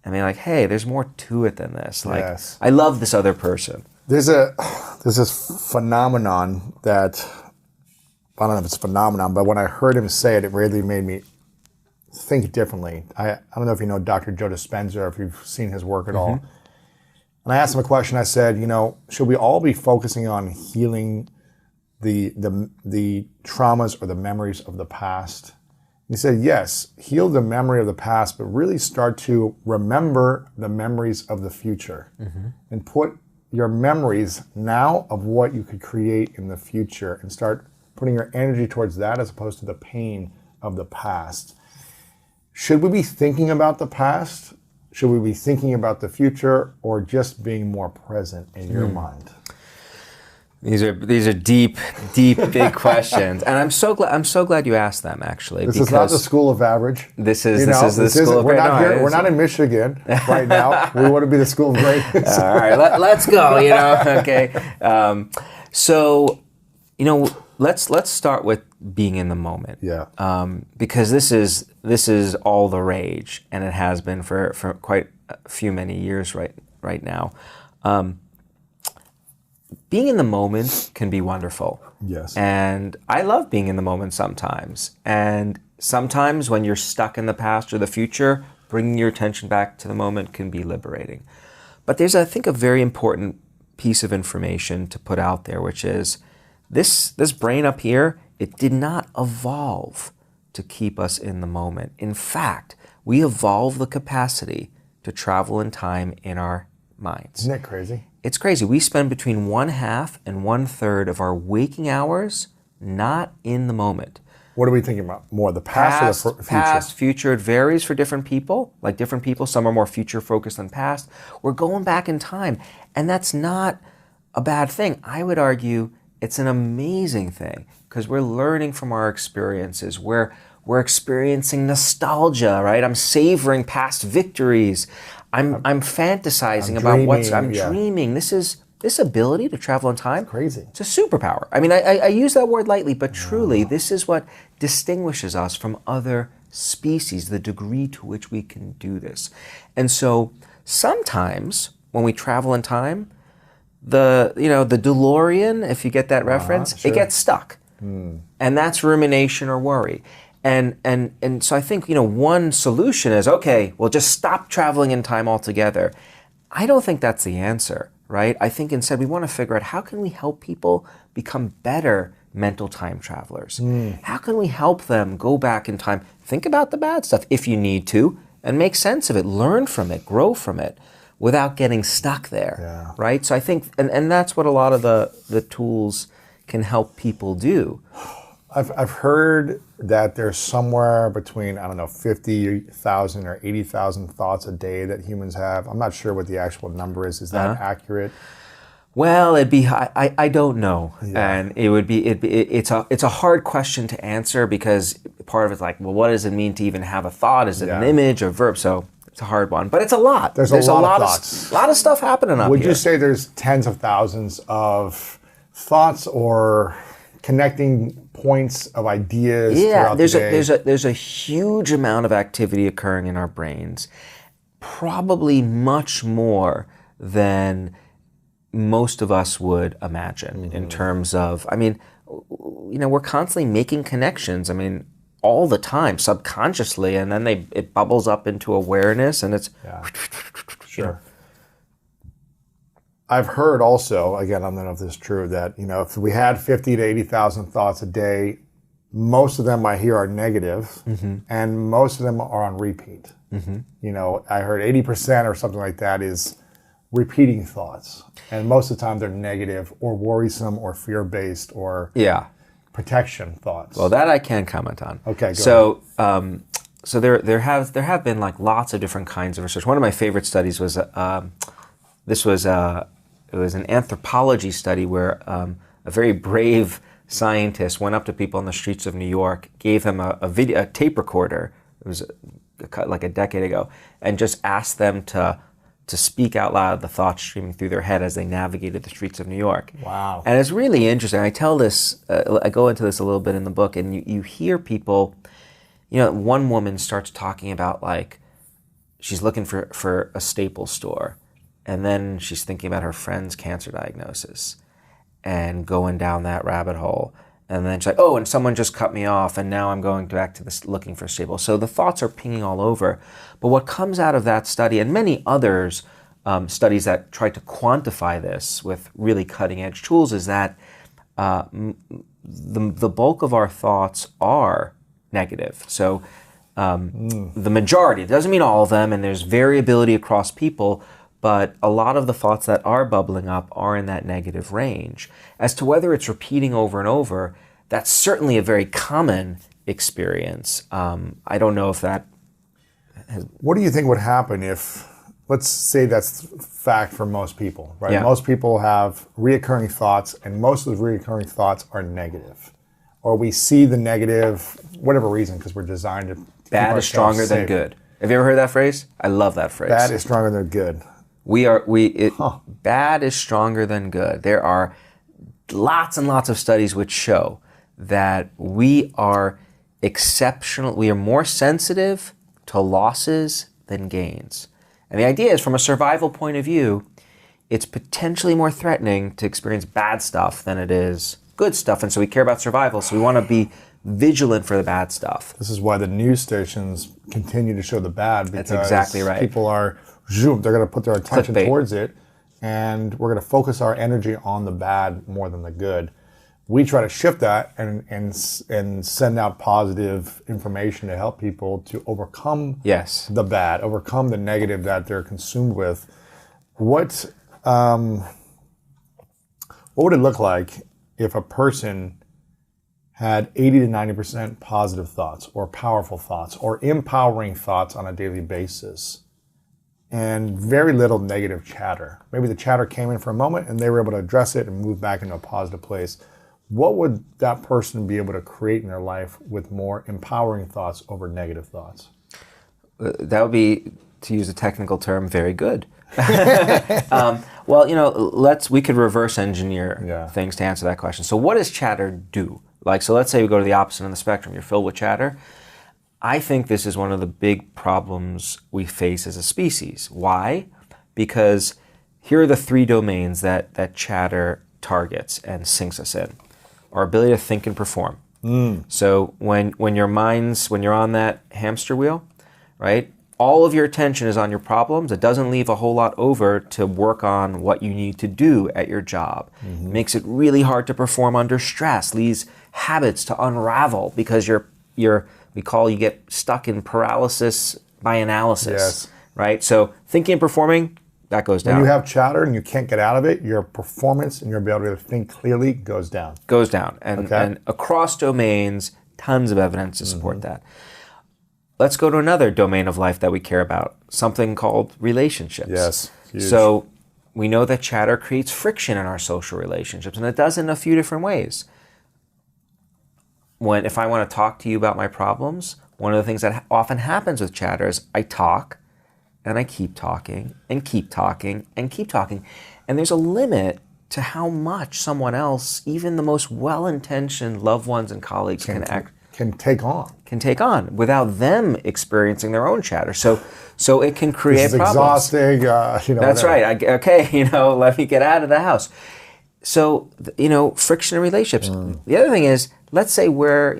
and being like, hey, there's more to it than this. Like, I love this other person. There's this phenomenon that, I don't know if it's a phenomenon, but when I heard him say it, it really made me think differently. I don't know if you know Dr. Joe Dispenza or if you've seen his work at all. And I asked him a question. I said, should we all be focusing on healing the traumas or the memories of the past? And he said, yes, heal the memory of the past, but really start to remember the memories of the future and put your memories now of what you could create in the future and start putting your energy towards that as opposed to the pain of the past. Should we be thinking about the past? Should we be thinking about the future, or just being more present in your mind? These are deep, big questions, and I'm so glad you asked them. Actually, this is not the school of average. This is the school of greatness. We're not in Michigan right now. We want to be the school of greatness. All right, let's go. Okay. Let's start with being in the moment. Yeah. Because this is all the rage, and it has been for quite a few many years right now. Being in the moment can be wonderful. Yes. And I love being in the moment sometimes. And sometimes when you're stuck in the past or the future, bringing your attention back to the moment can be liberating. But there's, I think, a very important piece of information to put out there, which is this brain up here, it did not evolve to keep us in the moment. In fact, we evolved the capacity to travel in time in our minds. Isn't that crazy? It's crazy. We spend between 1/2 and 1/3 of our waking hours not in the moment. What are we thinking about? More the past or the future? Past, future. It varies for different people. Like different people, some are more future focused than past. We're going back in time. And that's not a bad thing. I would argue it's an amazing thing because we're learning from our experiences. We're experiencing nostalgia, right? I'm savoring past victories. I'm fantasizing about I'm dreaming. This ability to travel in time, crazy. It's a superpower. I mean, I use that word lightly, but truly, this is what distinguishes us from other species, the degree to which we can do this. And so sometimes when we travel in time, the DeLorean, if you get that reference, sure. It gets stuck. And that's rumination or worry. And so I think, one solution is, okay, well, just stop traveling in time altogether. I don't think that's the answer, right? I think instead we want to figure out how can we help people become better mental time travelers. How can we help them go back in time, think about the bad stuff if you need to, and make sense of it, learn from it, grow from it, without getting stuck there, right? So I think, and that's what a lot of the tools can help people do. I've heard that there's somewhere between, I don't know, 50,000 or 80,000 thoughts a day that humans have. I'm not sure what the actual number is. Is that accurate? Well, it'd be, I don't know. And it's a hard question to answer, because part of it's like, well, what does it mean to even have a thought? Is it an image or verb? So it's a hard one, but it's a lot. There's a lot of thoughts. A lot of stuff happening up here. Would you say there's tens of thousands of thoughts or connecting points of ideas throughout the day? There's a huge amount of activity occurring in our brains, probably much more than most of us would imagine in terms of, I mean, we're constantly making connections, I mean, all the time, subconsciously, and then it bubbles up into awareness, and it's... Sure. I've heard also, again, I don't know if this is true, that, if we had 50 to 80,000 thoughts a day, most of them I hear are negative, and most of them are on repeat. I heard 80% or something like that is repeating thoughts. And most of the time they're negative or worrisome or fear-based or protection thoughts. Well, that I can comment on. Okay, go ahead. So there have been like lots of different kinds of research. One of my favorite studies was it was an anthropology study where a very brave scientist went up to people on the streets of New York, gave them a tape recorder. It was like a decade ago, and just asked them to speak out loud the thoughts streaming through their head as they navigated the streets of New York. Wow. And it's really interesting. I tell this, I go into this a little bit in the book, and you hear people, one woman starts talking about, like, she's looking for a Staples store, and then she's thinking about her friend's cancer diagnosis and going down that rabbit hole. And then she's like, oh, and someone just cut me off, and now I'm going back to this looking for Staples. So the thoughts are pinging all over. But what comes out of that study, and many others, studies that try to quantify this with really cutting-edge tools, is that the bulk of our thoughts are negative. So the majority, it doesn't mean all of them, and there's variability across people, but a lot of the thoughts that are bubbling up are in that negative range. As to whether it's repeating over and over, that's certainly a very common experience. I don't know if that has... What do you think would happen if, let's say that's fact for most people, right? Yeah. Most people have reoccurring thoughts, and most of the reoccurring thoughts are negative. Or we see the negative, whatever reason, because we're designed to keep Bad is stronger than good. Have you ever heard that phrase? I love that phrase. Bad is stronger than good. Bad is stronger than good. There are lots and lots of studies which show that we are exceptional, we are more sensitive to losses than gains. And the idea is, from a survival point of view, it's potentially more threatening to experience bad stuff than it is good stuff. And so we care about survival, so we want to be vigilant for the bad stuff. This is why the news stations continue to show the bad, because That's exactly right. People are, they're going to put their attention Clickbait. towards it, and we're going to focus our energy on the bad more than the good. We try to shift that and send out positive information to help people to overcome the bad, overcome the negative that they're consumed with. What would it look like if a person had 80 to 90% positive thoughts or powerful thoughts or empowering thoughts on a daily basis, and very little negative chatter? Maybe the chatter came in for a moment and they were able to address it and move back into a positive place. What would that person be able to create in their life with more empowering thoughts over negative thoughts? That would be, to use a technical term, very good. Well, we could reverse engineer things to answer that question. So what does chatter do? So let's say we go to the opposite end of the spectrum. You're filled with chatter. I think this is one of the big problems we face as a species. Why? Because here are the three domains that chatter targets and sinks us in. Our ability to think and perform. So when you're on that hamster wheel, right? all of your attention is on your problems, it doesn't leave a whole lot over to work on what you need to do at your job. It makes it really hard to perform under stress, leaves habits to unravel because you get stuck in paralysis by analysis, Yes. right? So thinking and performing, that goes down. When you have chatter and you can't get out of it, your performance and your ability to think clearly goes down. Goes down. And, Okay. and across domains, tons of evidence to support that. Let's go to another domain of life that we care about, something called relationships. Yes, huge. So we know that chatter creates friction in our social relationships, and it does in a few different ways. If I want to talk to you about my problems, one of the things that often happens with chatter is I talk, and I keep talking, and keep talking, and keep talking. And there's a limit to how much someone else, even the most well-intentioned loved ones and colleagues, can take on without them experiencing their own chatter. So it can create This is problems. exhausting. That's whatever. right. Okay, let me get out of the house. So, friction in relationships. The other thing is, let's say we're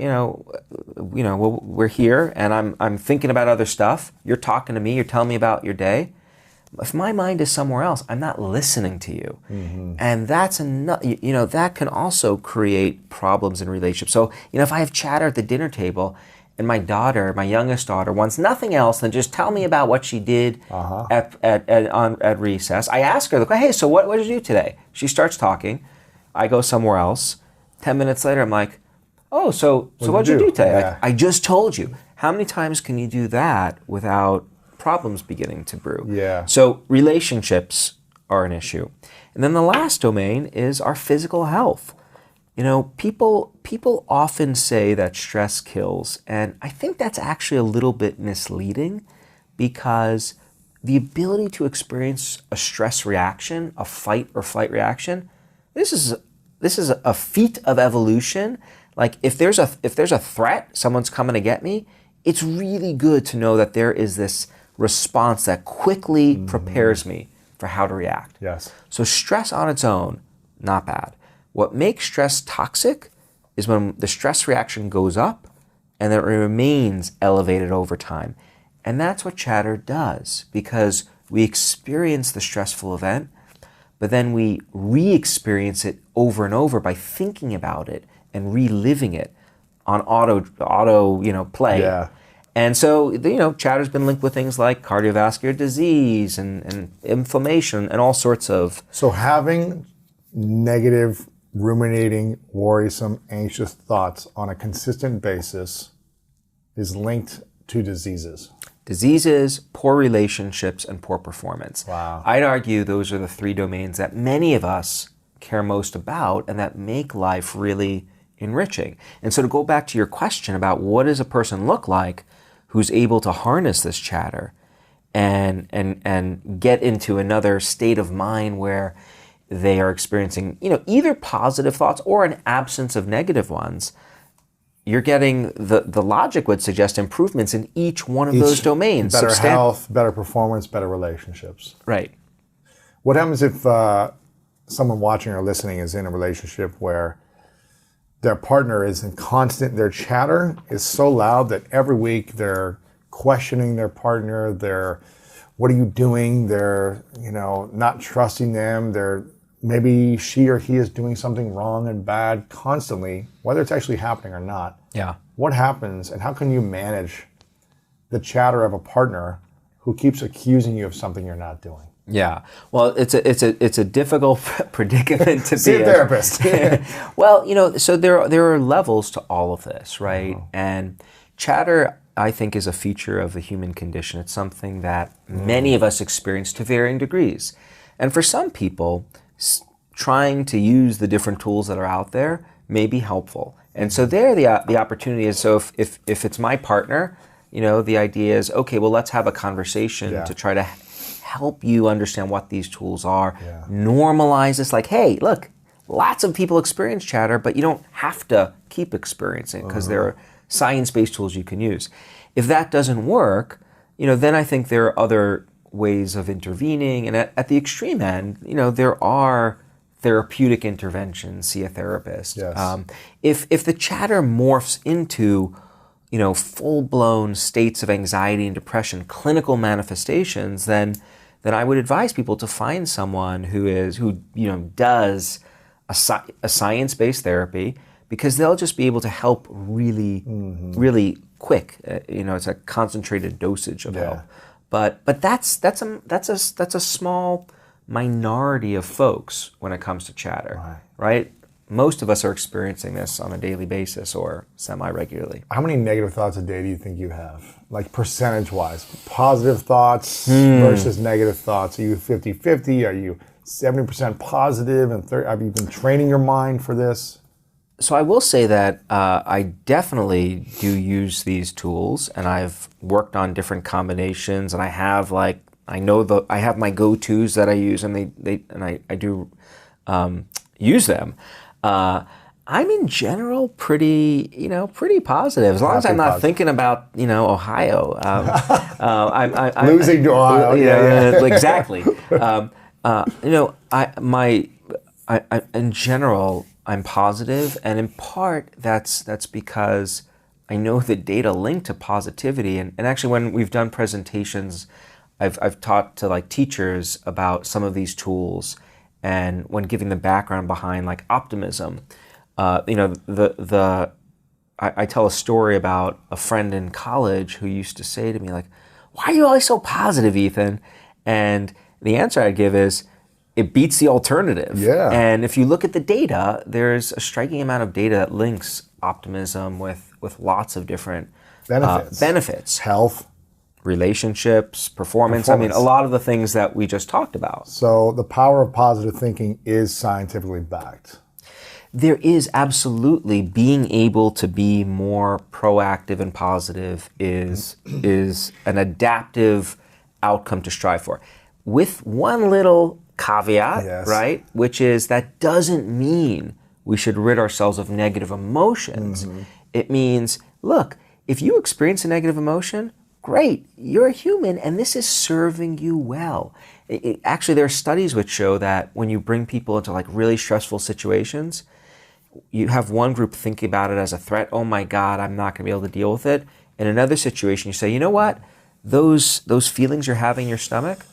here and I'm thinking about other stuff. You're talking to me, you're telling me about your day. If my mind is somewhere else, I'm not listening to you. And that's that can also create problems in relationships. So, if I have chatter at the dinner table and my youngest daughter, wants nothing else than just tell me about what she did at recess. I ask her, hey, so what did you do today? She starts talking. I go somewhere else. 10 minutes later, I'm like, oh, so what did you do today? Yeah. Like, I just told you. How many times can you do that without problems beginning to brew? Yeah. So relationships are an issue. And then the last domain is our physical health. People often say that stress kills, and I think that's actually a little bit misleading, because the ability to experience a stress reaction, a fight or flight reaction, this is a feat of evolution. Like if there's a threat, someone's coming to get me, it's really good to know that there is this response that quickly prepares me for how to react. Yes. So stress on its own, not bad. What makes stress toxic is when the stress reaction goes up and then it remains elevated over time. And that's what chatter does, because we experience the stressful event, but then we re-experience it over and over by thinking about it and reliving it on auto play. Yeah. And so, chatter's been linked with things like cardiovascular disease and inflammation and all sorts of... So having negative, ruminating, worrisome, anxious thoughts on a consistent basis is linked to diseases. Diseases, poor relationships, and poor performance. Wow. I'd argue those are the three domains that many of us care most about and that make life really enriching. And so to go back to your question about what does a person look like who's able to harness this chatter and get into another state of mind where they are experiencing, either positive thoughts or an absence of negative ones, you're getting, the logic would suggest improvements in each one of those domains. Better health, better performance, better relationships. Right. What happens if someone watching or listening is in a relationship where their partner is in their chatter is so loud that every week they're questioning their partner, what are you doing? They're, not trusting them. Maybe she or he is doing something wrong and bad constantly, whether it's actually happening or not. Yeah. What happens, and how can you manage the chatter of a partner who keeps accusing you of something you're not doing? Yeah. Well, it's a difficult predicament to See be a therapist. Well, so there are levels to all of this, right? And chatter, I think, is a feature of the human condition. It's something that many of us experience to varying degrees. And for some people, trying to use the different tools that are out there may be helpful. And so there the opportunity is, so if it's my partner, the idea is, okay, well, let's have a conversation to try to help you understand what these tools are. Yeah. Normalize this, like, hey, look, lots of people experience chatter, but you don't have to keep experiencing it because there are science-based tools you can use. If that doesn't work, then I think there are other ways of intervening. And at the extreme end, there are therapeutic interventions, see a therapist. Yes. If the chatter morphs into, full-blown states of anxiety and depression, clinical manifestations, then I would advise people to find someone who does a science-based therapy, because they'll just be able to help really, really quick. It's a concentrated dosage of help. But that's a small minority of folks when it comes to chatter, right? Most of us are experiencing this on a daily basis or semi-regularly. How many negative thoughts a day do you think you have? Like percentage-wise, positive thoughts versus negative thoughts. Are you 50-50? Are you 70% positive and 30? Have you been training your mind for this? So I will say that I definitely do use these tools, and I've worked on different combinations, and I have I have my go-tos that I use, and I do use them. I'm in general pretty positive, as long as I'm not thinking about Ohio. I'm losing to Ohio. Exactly. In general, I'm positive, and in part that's because I know the data linked to positivity, and actually when we've done presentations, I've taught to teachers about some of these tools, and when giving the background behind optimism, I tell a story about a friend in college who used to say to me "Why are you always so positive, Ethan?" And the answer I'd give is, it beats the alternative. Yeah. And if you look at the data, there's a striking amount of data that links optimism with lots of different benefits. Health. Relationships, performance. I mean, a lot of the things that we just talked about. So the power of positive thinking is scientifically backed. There is absolutely, being able to be more proactive and positive is an adaptive outcome to strive for. With one little caveat, right? Which is, that doesn't mean we should rid ourselves of negative emotions. It means, look, if you experience a negative emotion, great, you're a human and this is serving you well. Actually, there are studies which show that when you bring people into really stressful situations, you have one group thinking about it as a threat. Oh my God, I'm not going to be able to deal with it. In another situation, you say, you know what? Those feelings you're having in your stomach,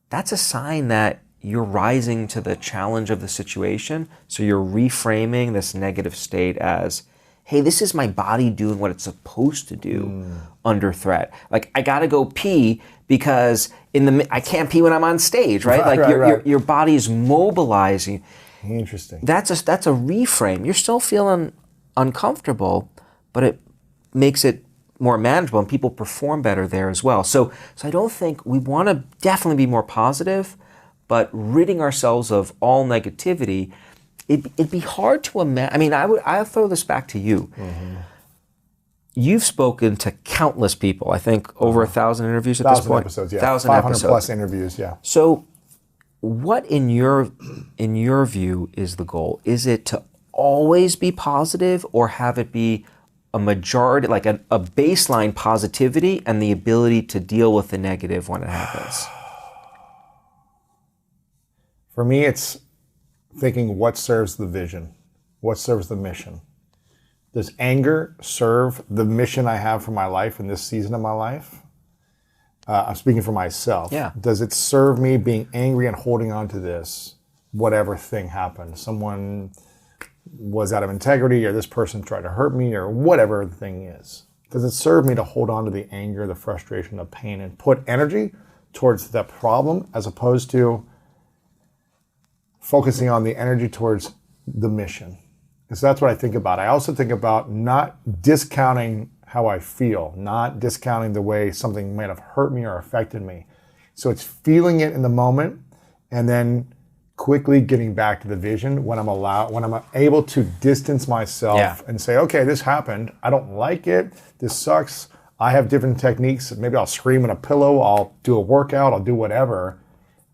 that's a sign that you're rising to the challenge of the situation. So you're reframing this negative state as, hey, this is my body doing what it's supposed to do under threat. I gotta go pee because I can't pee when I'm on stage, right? Your body's mobilizing. Interesting. That's a reframe. You're still feeling uncomfortable, but it makes it more manageable, and people perform better there as well. So I don't think we want to definitely be more positive, but ridding ourselves of all negativity, it'd be hard to imagine. I mean, I'll throw this back to you. You've spoken to countless people. I think over 1,000 interviews at this point. 1,000 episodes, yeah. 500 plus interviews, yeah. So, what in your view is the goal? Is it to always be positive, or have it be a majority, a baseline positivity and the ability to deal with the negative when it happens? For me, it's thinking, what serves the vision? What serves the mission? Does anger serve the mission I have for my life in this season of my life? I'm speaking for myself. Yeah. Does it serve me being angry and holding on to this, whatever thing happened? Someone was out of integrity, or this person tried to hurt me, or whatever the thing is. Does it serve me to hold on to the anger, the frustration, the pain, and put energy towards the problem, as opposed to focusing on the energy towards the mission? Because that's what I think about. I also think about not discounting how I feel, not discounting the way something might have hurt me or affected me. So it's feeling it in the moment, and then quickly getting back to the vision when I'm able to distance myself and say, okay, this happened. I don't like it. This sucks. I have different techniques. Maybe I'll scream in a pillow. I'll do a workout. I'll do whatever.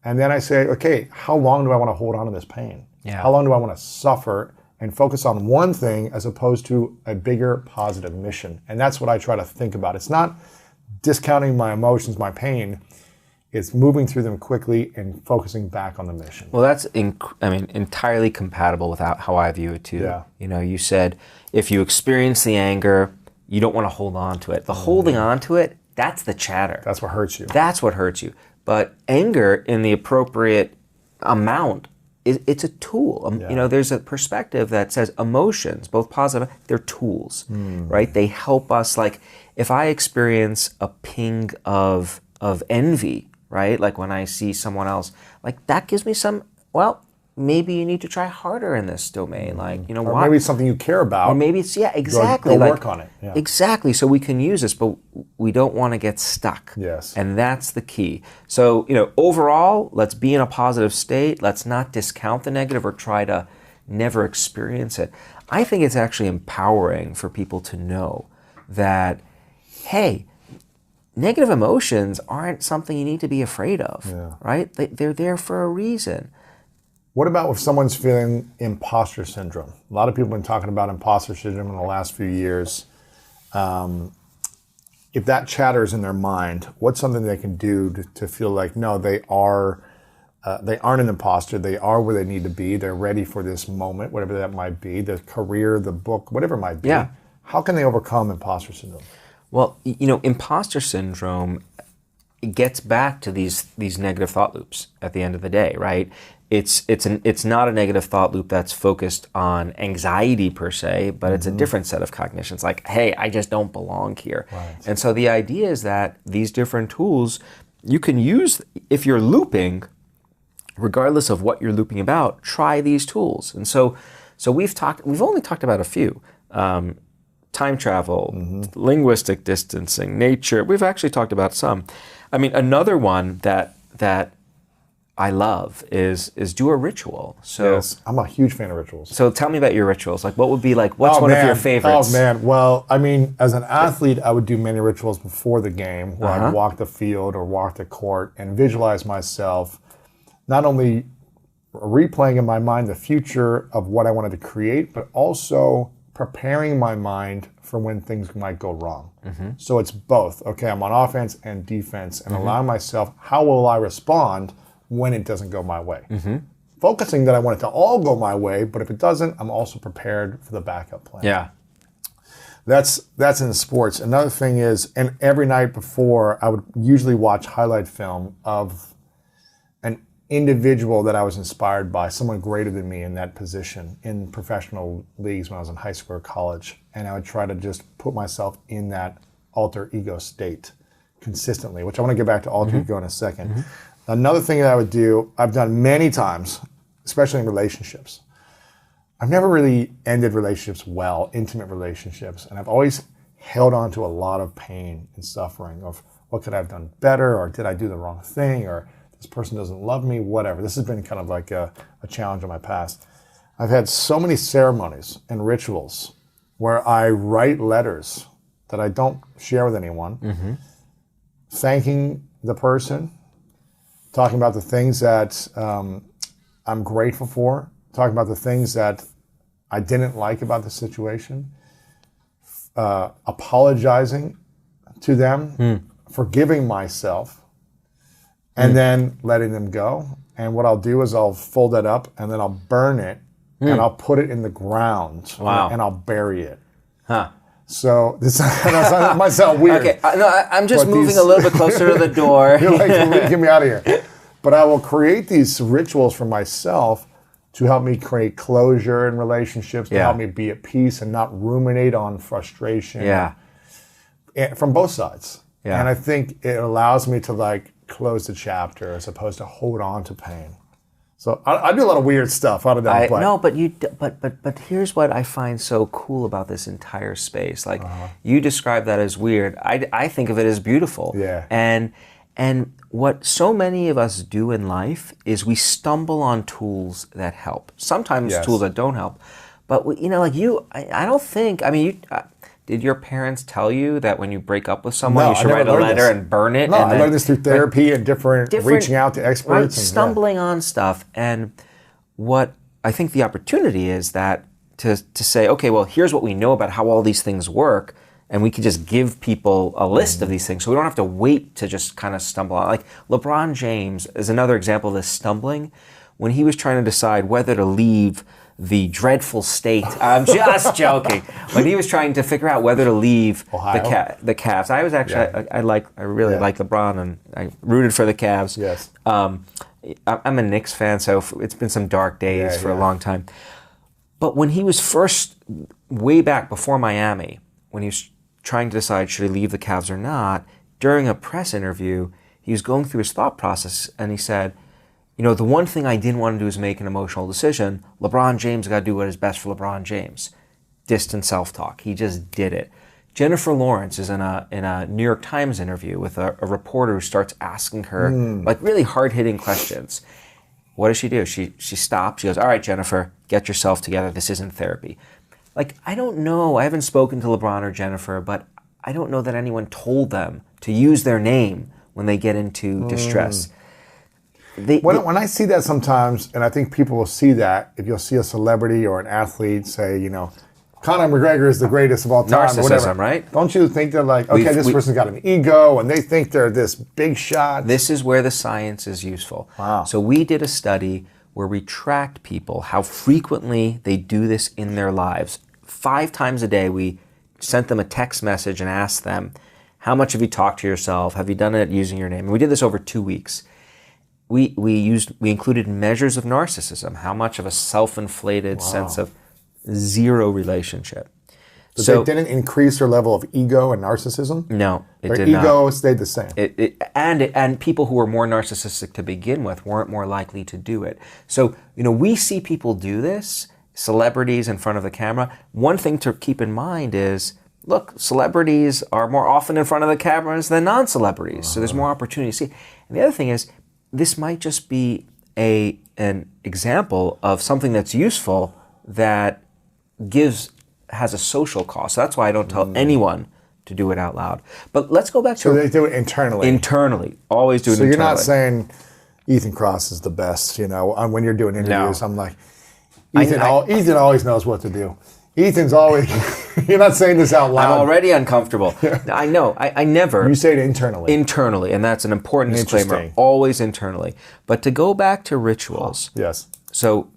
And then I say, okay, how long do I want to hold on to this pain? Yeah. How long do I want to suffer and focus on one thing as opposed to a bigger positive mission? And that's what I try to think about. It's not discounting my emotions, my pain. It's moving through them quickly and focusing back on the mission. Well, that's entirely compatible with how I view it too. Yeah. You said if you experience the anger, you don't want to hold on to it. The holding on to it, that's the chatter. That's what hurts you. That's what hurts you. But anger in the appropriate amount, it's a tool. There's a perspective that says emotions, both positive, they're tools, right? They help us. Like if I experience a ping of envy, right? Like when I see someone else, like that gives me some, well, maybe you need to try harder in this domain. Like, or maybe it's something you care about. Or maybe it's, exactly. Go work on it. Yeah. Exactly. So we can use this, but we don't want to get stuck. Yes. And that's the key. So, overall, let's be in a positive state. Let's not discount the negative or try to never experience it. I think it's actually empowering for people to know that, hey, negative emotions aren't something you need to be afraid of, right? They're there for a reason. What about if someone's feeling imposter syndrome? A lot of people have been talking about imposter syndrome in the last few years. If that chatter is in their mind, what's something they can do to feel like, no, they aren't an imposter. They are where they need to be. They're ready for this moment, whatever that might be, the career, the book, whatever it might be. Yeah. How can they overcome imposter syndrome? Well, imposter syndrome, it gets back to these negative thought loops at the end of the day, right? It's not a negative thought loop that's focused on anxiety per se, but it's a different set of cognitions. Like, hey, I just don't belong here. Right. And so the idea is that these different tools you can use if you're looping, regardless of what you're looping about. Try these tools. And so we've only talked about a few. Time travel, linguistic distancing, nature. We've actually talked about some. I mean, another one that I love is do a ritual. So yes, I'm a huge fan of rituals. So tell me about your rituals. Like, what would be like? What's one of your favorites? Oh man, well, I mean, as an athlete, I would do many rituals before the game, where I'd walk the field or walk the court and visualize myself, not only replaying in my mind the future of what I wanted to create, but also preparing my mind for when things might go wrong. So it's both. Okay, I'm on offense and defense, and allowing myself, how will I respond when it doesn't go my way? Focusing that I want it to all go my way, but if it doesn't, I'm also prepared for the backup plan. Yeah. That's in sports. Another thing is, and every night before, I would usually watch highlight film of an individual that I was inspired by, someone greater than me in that position in professional leagues when I was in high school or college. And I would try to just put myself in that alter ego state consistently, which I want to get back to alter ego in a second. Another thing that I would do, I've done many times, especially in relationships. I've never really ended relationships well, intimate relationships, and I've always held on to a lot of pain and suffering of what could I have done better, or did I do the wrong thing, or this person doesn't love me, whatever. This has been kind of like a challenge in my past. I've had so many ceremonies and rituals where I write letters that I don't share with anyone, thanking the person, talking about the things that I'm grateful for, talking about the things that I didn't like about the situation, apologizing to them, forgiving myself, and then letting them go. And what I'll do is I'll fold that up and then I'll burn it and I'll put it in the ground and I'll bury it. So this might sound weird. Okay, I'm just moving a little bit closer to the door. You're like, get me out of here. But I will create these rituals for myself to help me create closure in relationships, to help me be at peace and not ruminate on frustration from both sides. And I think it allows me to like close the chapter as opposed to hold on to pain. So I do a lot of weird stuff out of that. But here's what I find so cool about this entire space. Like you describe that as weird. I think of it as beautiful. Yeah. And what so many of us do in life is we stumble on tools that help. Sometimes tools that don't help. But I don't think. I mean, did your parents tell you that when you break up with someone, you should write a letter and burn it? No, I learned this through therapy and different reaching out to experts. Right, stumbling on stuff. And what I think the opportunity is that to say, okay, well, here's what we know about how all these things work, and we can just give people a list of these things, so we don't have to wait to just kind of stumble on. Like LeBron James is another example of this stumbling. When he was trying to decide whether to leave the dreadful state. I'm just joking. When he was trying to figure out whether to leave the Cavs, I was actually I really like LeBron, and I rooted for the Cavs. Yes. I'm a Knicks fan, so it's been some dark days for a long time. But when he was first, way back before Miami, when he was trying to decide should he leave the Cavs or not, during a press interview, he was going through his thought process, and he said, you know, the one thing I didn't want to do is make an emotional decision. LeBron James got to do what is best for LeBron James. Distant self-talk. He just did it. Jennifer Lawrence is in a New York Times interview with a reporter who starts asking her like really hard-hitting questions. What does she do? She stops. She goes, all right, Jennifer, get yourself together. This isn't therapy. Like, I don't know. I haven't spoken to LeBron or Jennifer, but I don't know that anyone told them to use their name when they get into distress. When I see that sometimes, and I think people will see that, if you'll see a celebrity or an athlete say, you know, Conor McGregor is the greatest of all time, narcissism, or whatever, right? Don't you think they're like, okay, this person's got an ego, and they think they're this big shot? This is where the science is useful. Wow. So we did a study where we tracked people, how frequently they do this in their lives. 5 times a day, we sent them a text message and asked them, how much have you talked to yourself? Have you done it using your name? And we did this over 2 weeks. We included measures of narcissism, how much of a self-inflated sense of zero relationship. So they didn't increase their level of ego and narcissism? No, it did not. Their ego not. stayed the same. And people who were more narcissistic to begin with weren't more likely to do it. So, you know, we see people do this, celebrities in front of the camera. One thing to keep in mind is, look, celebrities are more often in front of the cameras than non-celebrities. So there's more opportunity to see. And the other thing is, this might just be an example of something that's useful that has a social cost. So that's why I don't tell anyone to do it out loud. But let's go back to... So they do it internally. Internally. Always do it internally. So you're not saying Ethan Kross is the best, you know, when you're doing interviews. No. I'm like, Ethan always knows what to do. Ethan's always... You're not saying this out loud. I'm already uncomfortable. I know. I never... You say it internally. Internally, and that's an important disclaimer. Always internally. But to go back to rituals. Yes. So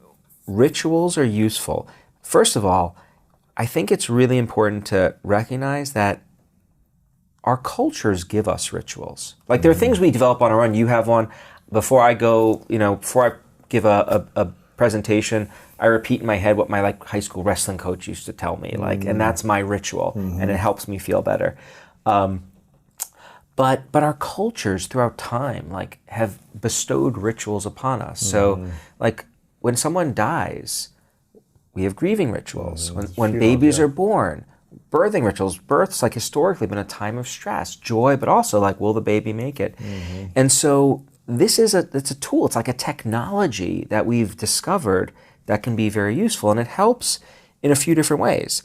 rituals are useful. First of all, I think it's really important to recognize that our cultures give us rituals. Like there are things we develop on our own. You have one. Before I go, you know, before I give a presentation, I repeat in my head what my like high school wrestling coach used to tell me, like, and that's my ritual, and it helps me feel better. But our cultures throughout time, like, have bestowed rituals upon us. So, like, when someone dies, we have grieving rituals. When babies are born, birthing rituals. Birth's like historically been a time of stress, joy, but also like, will the baby make it? And so it's a tool. It's like a technology that we've discovered that can be very useful, and it helps in a few different ways.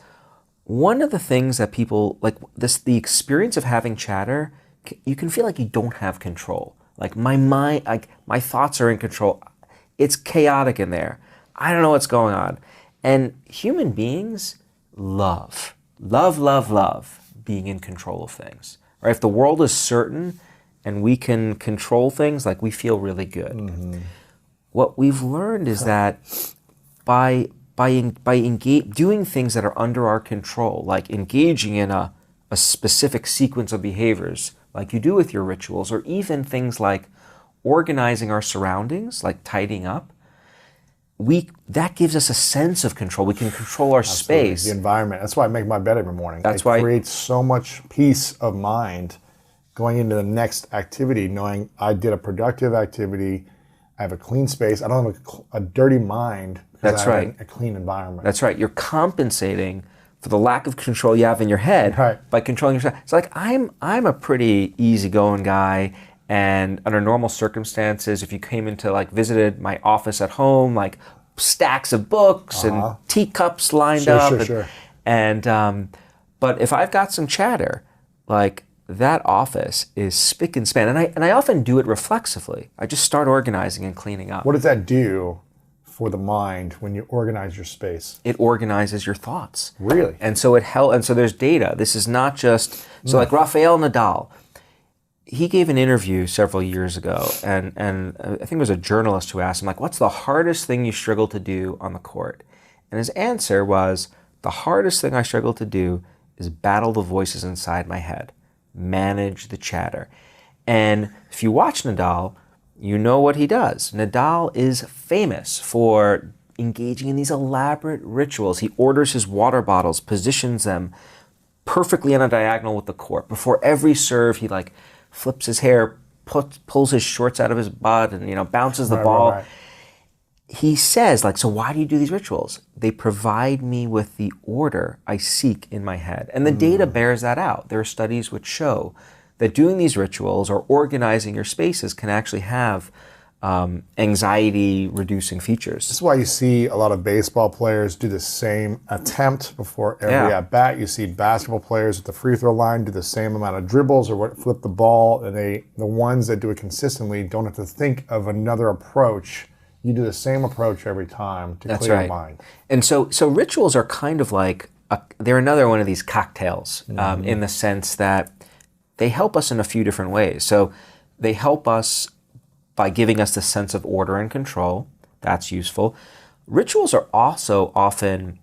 One of the things that people like the experience of having chatter, you can feel like you don't have control. Like my mind, like my thoughts are in control. It's chaotic in there. I don't know what's going on. And human beings love being in control of things. Right? If the world is certain and we can control things, like we feel really good. What we've learned is that by doing things that are under our control, like engaging in a specific sequence of behaviors, like you do with your rituals, or even things like organizing our surroundings, like tidying up, that gives us a sense of control. We can control our space. The environment. That's why I make my bed every morning. That's why it creates so much peace of mind going into the next activity, knowing I did a productive activity, I have a clean space, I don't have a dirty mind because I have a clean environment. That's right. You're compensating for the lack of control you have in your head by controlling yourself. It's like I'm a pretty easygoing guy. And under normal circumstances, if you came into visited my office at home, like stacks of books and teacups lined up. But if I've got some chatter, like that office is spick and span. And I often do it reflexively. I just start organizing and cleaning up. What does that do for the mind when you organize your space? It organizes your thoughts. Really? And so and so there's data. This is not just like Rafael Nadal. He gave an interview several years ago, and I think it was a journalist who asked him, like, what's the hardest thing you struggle to do on the court? And his answer was, the hardest thing I struggle to do is battle the voices inside my head, manage the chatter. And if you watch Nadal, you know what he does. Nadal is famous for engaging in these elaborate rituals. He orders his water bottles, positions them perfectly on a diagonal with the court. Before every serve, he like flips his hair, pulls his shorts out of his butt, and bounces the ball. Right. He says, like, so why do you do these rituals? They provide me with the order I seek in my head. And the data bears that out. There are studies which show that doing these rituals or organizing your spaces can actually have anxiety-reducing features. This is why you see a lot of baseball players do the same attempt before every at-bat. You see basketball players at the free throw line do the same amount of dribbles or flip the ball, and the ones that do it consistently don't have to think of another approach. You do the same approach every time to clear your mind. And so rituals are kind of like, they're another one of these cocktails in the sense that they help us in a few different ways. So they help us by giving us the sense of order and control. That's useful. Rituals are also often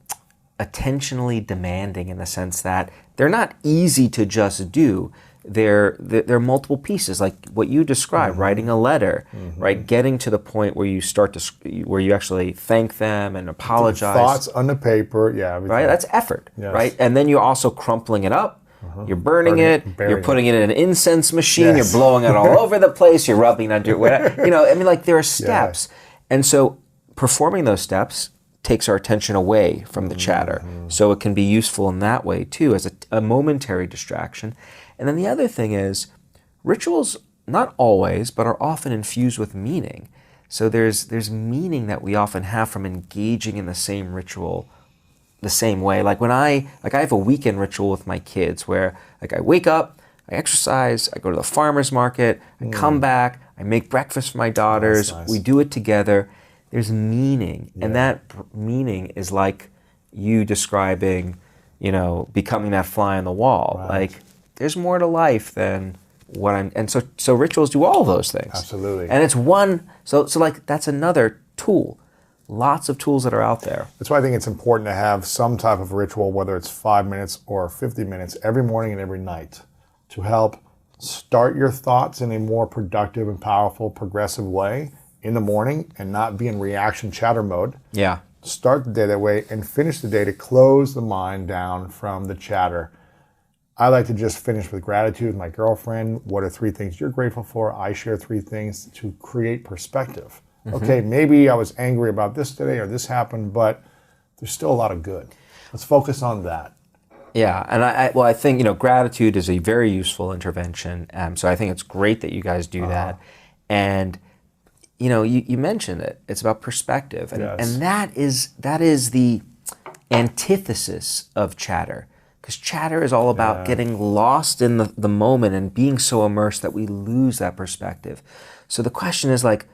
attentionally demanding in the sense that they're not easy to just do. They're multiple pieces, like what you described, writing a letter, right? Getting to the point where you where you actually thank them and apologize. Thoughts on the paper, everything. Right? That's effort, right? And then you're also crumpling it up. You're burning it. You're putting it in an incense machine. You're blowing it all over the place. You're rubbing it under whatever. There are steps. And so performing those steps takes our attention away from the chatter. So it can be useful in that way too, as a momentary distraction. And then the other thing is, rituals, not always, but are often infused with meaning. So there's meaning that we often have from engaging in the same ritual the same way. Like I have a weekend ritual with my kids where I wake up, I exercise, I go to the farmer's market, I come back, I make breakfast for my daughters, Nice. We do it together. There's meaning. And that meaning is like you describing, becoming that fly on the wall. Right. Like there's more to life than what and so rituals do all of those things. Absolutely. And it's one, so like that's another tool. Lots of tools that are out there. That's why I think it's important to have some type of ritual, whether it's 5 minutes or 50 minutes, every morning and every night, to help start your thoughts in a more productive and powerful, progressive way in the morning and not be in reaction chatter mode. Yeah. Start the day that way and finish the day to close the mind down from the chatter. I like to just finish with gratitude with my girlfriend. What are 3 things you're grateful for? I share 3 things to create perspective. Okay, maybe I was angry about this today or this happened, but there's still a lot of good. Let's focus on that. Yeah, and I think gratitude is a very useful intervention. So I think it's great that you guys do that. And you mentioned it. It's about perspective, and that is the antithesis of chatter. Because chatter is all about getting lost in the moment and being so immersed that we lose that perspective. So the question is like,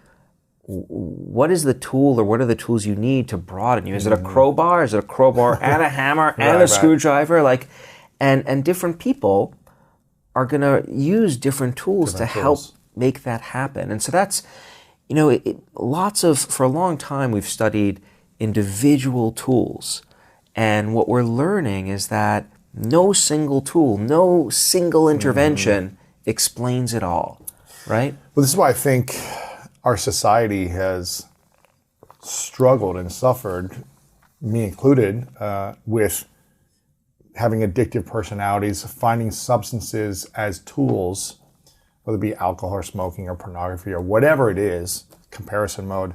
what is the tool or what are the tools you need to broaden you? Is it a crowbar? Is it a crowbar and a hammer and a screwdriver? Like, and different people are going to use different tools to help make that happen. And so that's, for a long time we've studied individual tools. And what we're learning is that no single tool, no single intervention explains it all, right? Well, this is why I think our society has struggled and suffered, me included, with having addictive personalities, finding substances as tools, whether it be alcohol or smoking or pornography or whatever it is, comparison mode,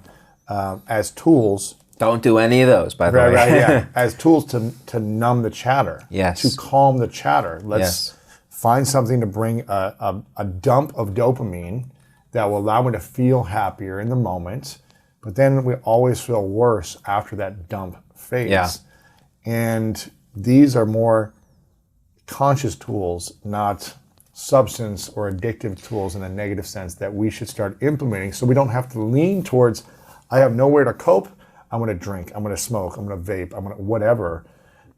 as tools. Don't do any of those, by the way. Right, yeah. As tools to numb the chatter, to calm the chatter. Let's find something to bring a dump of dopamine that will allow me to feel happier in the moment, but then we always feel worse after that dump phase. Yeah. And these are more conscious tools, not substance or addictive tools in a negative sense that we should start implementing so we don't have to lean towards, I have nowhere to cope, I'm going to drink, I'm going to smoke, I'm going to vape, I'm going to whatever.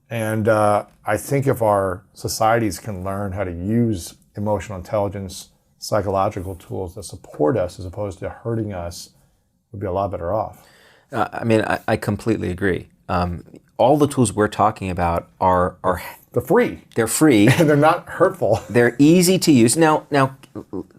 And I think if our societies can learn how to use emotional intelligence, psychological tools that support us as opposed to hurting us, we'd be a lot better off. I completely agree. all the tools we're talking about are They're free. they're free. And they're not hurtful. They're easy to use. Now,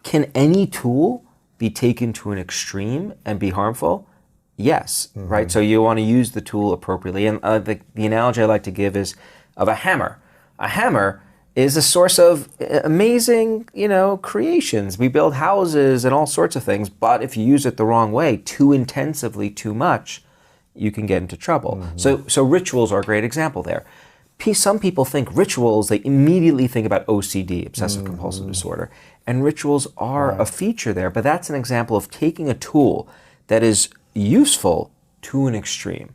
can any tool be taken to an extreme and be harmful? Yes, right? So you want to use the tool appropriately. And the analogy I like to give is of a hammer. A hammer is a source of amazing, creations. We build houses and all sorts of things, but if you use it the wrong way, too intensively, too much, you can get into trouble. So rituals are a great example there. Some people think rituals, they immediately think about OCD, obsessive compulsive disorder, and rituals are a feature there, but that's an example of taking a tool that is useful to an extreme.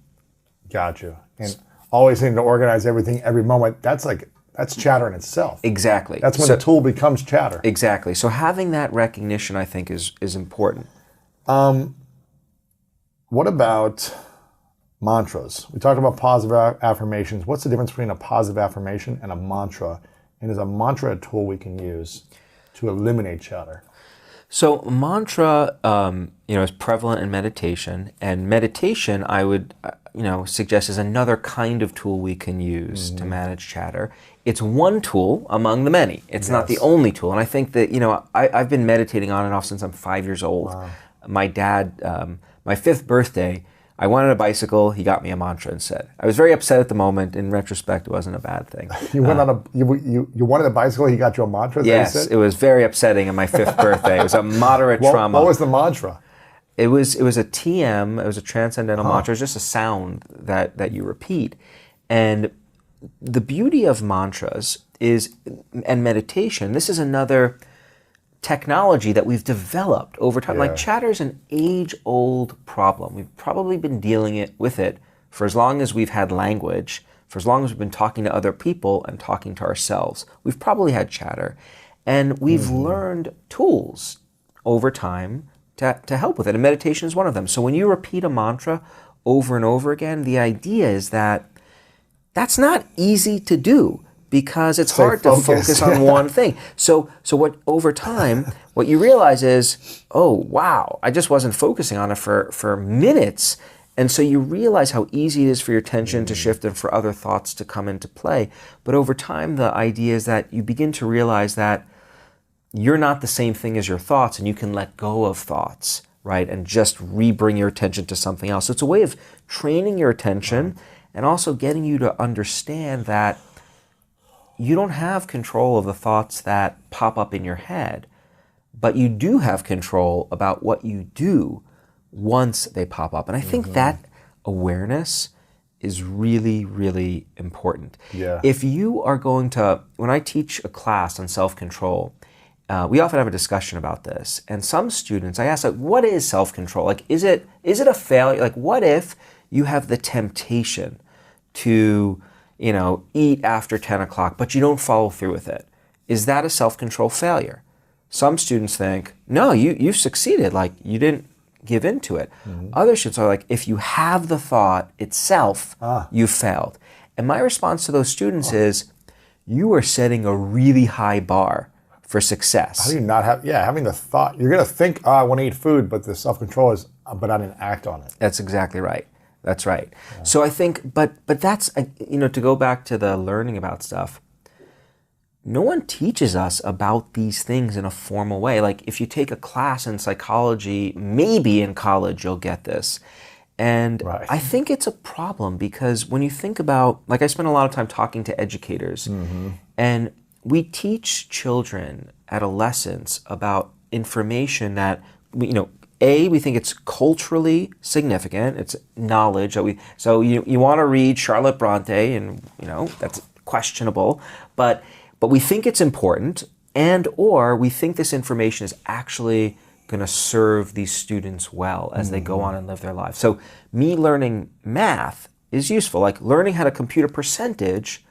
Gotcha. And always needing to organize everything every moment, that's chatter in itself. Exactly. That's when the tool becomes chatter. Exactly. So having that recognition, I think, is important. What about mantras? We talked about positive affirmations. What's the difference between a positive affirmation and a mantra? And is a mantra a tool we can use to eliminate chatter? So mantra, is prevalent in meditation, and meditation, I would, suggest is another kind of tool we can use to manage chatter. It's one tool among the many. It's not the only tool, and I think that I've been meditating on and off since I'm 5 years old. Wow. My dad, my 5th birthday, I wanted a bicycle. He got me a mantra instead. I was very upset at the moment. In retrospect, it wasn't a bad thing. You wanted a bicycle. He got you a mantra. Yes, it was very upsetting on my 5th birthday. It was a moderate trauma. What was the mantra? It was a TM. It was a transcendental mantra. It was just a sound that you repeat. And the beauty of mantras and meditation. This is another technology that we've developed over time. Like chatter is an age-old problem. We've probably been dealing with it for as long as we've had language, for as long as we've been talking to other people and talking to ourselves. We've probably had chatter. And we've learned tools over time to help with it. And meditation is one of them. So when you repeat a mantra over and over again, the idea is that that's not easy to do, because it's hard to focus on one thing. So what over time, what you realize is, oh, wow, I just wasn't focusing on it for minutes. And so you realize how easy it is for your attention to shift and for other thoughts to come into play. But over time, the idea is that you begin to realize that you're not the same thing as your thoughts, and you can let go of thoughts, right? And just re-bring your attention to something else. So it's a way of training your attention and also getting you to understand that you don't have control of the thoughts that pop up in your head, but you do have control about what you do once they pop up. And I think that awareness is really, really important. Yeah. If you are going to, when I teach a class on self-control, we often have a discussion about this. And some students, I ask, what is self-control? Is it a failure? What if you have the temptation to eat after 10 o'clock, but you don't follow through with it? Is that a self-control failure? Some students think, no, you've succeeded, you didn't give in to it. Other students are like, if you have the thought itself, you failed. And my response to those students is, you are setting a really high bar for success. How do you not have, having the thought, you're going to think, I want to eat food, but the self-control is, but I didn't act on it. That's exactly right. That's right. Yeah. So I think, but that's, to go back to the learning about stuff, no one teaches us about these things in a formal way. If you take a class in psychology, maybe in college you'll get this. And I think it's a problem, because when you think about, I spend a lot of time talking to educators, and we teach children, adolescents, about information that, we think it's culturally significant. It's knowledge that so you want to read Charlotte Bronte, and that's questionable, but we think it's important, or we think this information is actually going to serve these students well as they go on and live their lives. So me learning math is useful. Learning how to compute a percentage,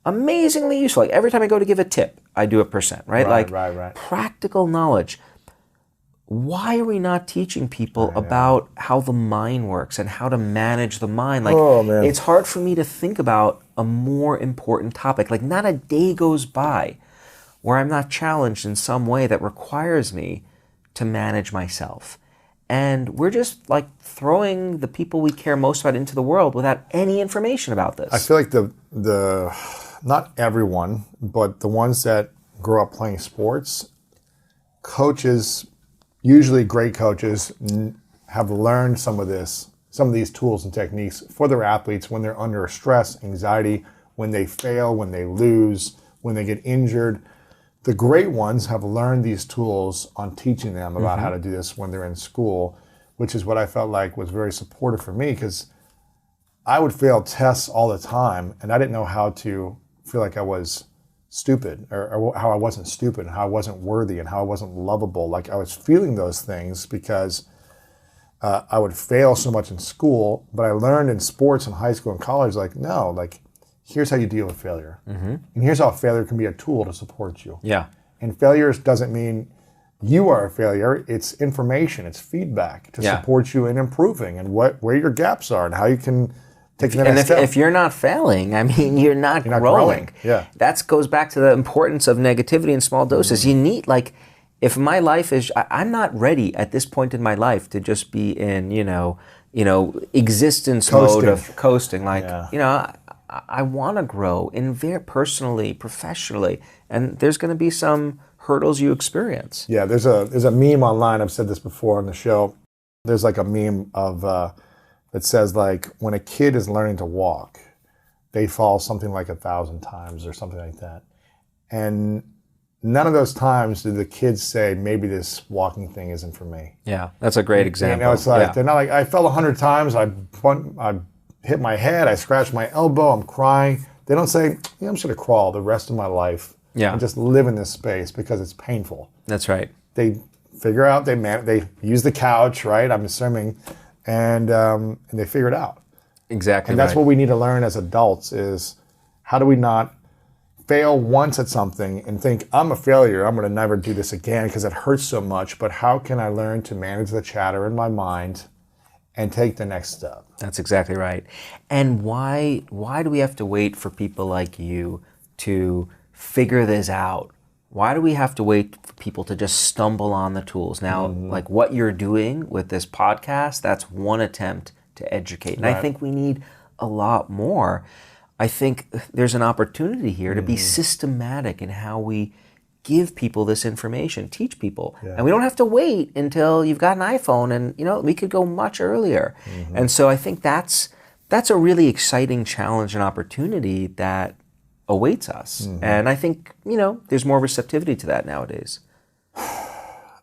amazingly useful. Every time I go to give a tip, I do a percent, right? Right. Practical knowledge. Why are we not teaching people about how the mind works and how to manage the mind? It's hard for me to think about a more important topic. Not a day goes by where I'm not challenged in some way that requires me to manage myself. and we're just like throwing the people we care most about into the world without any information about this. I feel like the not everyone, but the ones that grow up playing sports, coaches, usually great coaches, have learned some of these tools and techniques for their athletes when they're under stress, anxiety, when they fail, when they lose, when they get injured. The great ones have learned these tools on teaching them about how to do this when they're in school, which is what I felt like was very supportive for me, because I would fail tests all the time and I didn't know how to feel like I was stupid, or how I wasn't stupid, and how I wasn't worthy, and how I wasn't lovable. Like, I was feeling those things because I would fail so much in school, but I learned in sports in high school and college, like, no, like, here's how you deal with failure. And here's how failure can be a tool to support you. Yeah. And failure doesn't mean you are a failure. It's information. It's feedback to support you in improving and where your gaps are and how you can take the next step. If you're not failing, I mean, you're not growing. Yeah. That goes back to the importance of negativity in small doses. You need, like, if my life is, I'm not ready at this point in my life to just be in, existence mode of coasting. Like, I want to grow personally, professionally, and there's going to be some hurdles you experience. Yeah, there's a meme online. I've said this before on the show. There's like a meme of that says, like, when a kid is learning to walk, they fall something like 1,000 times or something like that, and none of those times do the kids say, maybe this walking thing isn't for me. Yeah, that's a great example. It's like they're not like, I fell 100 times. I hit my head, I scratched my elbow, I'm crying. They don't say, I'm just going to crawl the rest of my life and just live in this space because it's painful. That's right. They figure out, they use the couch, right? I'm assuming, and they figure it out. Exactly. And that's what we need to learn as adults is, how do we not fail once at something and think, I'm a failure, I'm going to never do this again because it hurts so much, but how can I learn to manage the chatter in my mind and take the next step? That's exactly right. And why do we have to wait for people like you to figure this out? Why do we have to wait for people to just stumble on the tools? Now, like what you're doing with this podcast, that's one attempt to educate. And I think we need a lot more. I think there's an opportunity here to be systematic in how we give people this information, teach people. Yeah. And we don't have to wait until you've got an iPhone, and we could go much earlier. And so I think that's a really exciting challenge and opportunity that awaits us. And I think, there's more receptivity to that nowadays.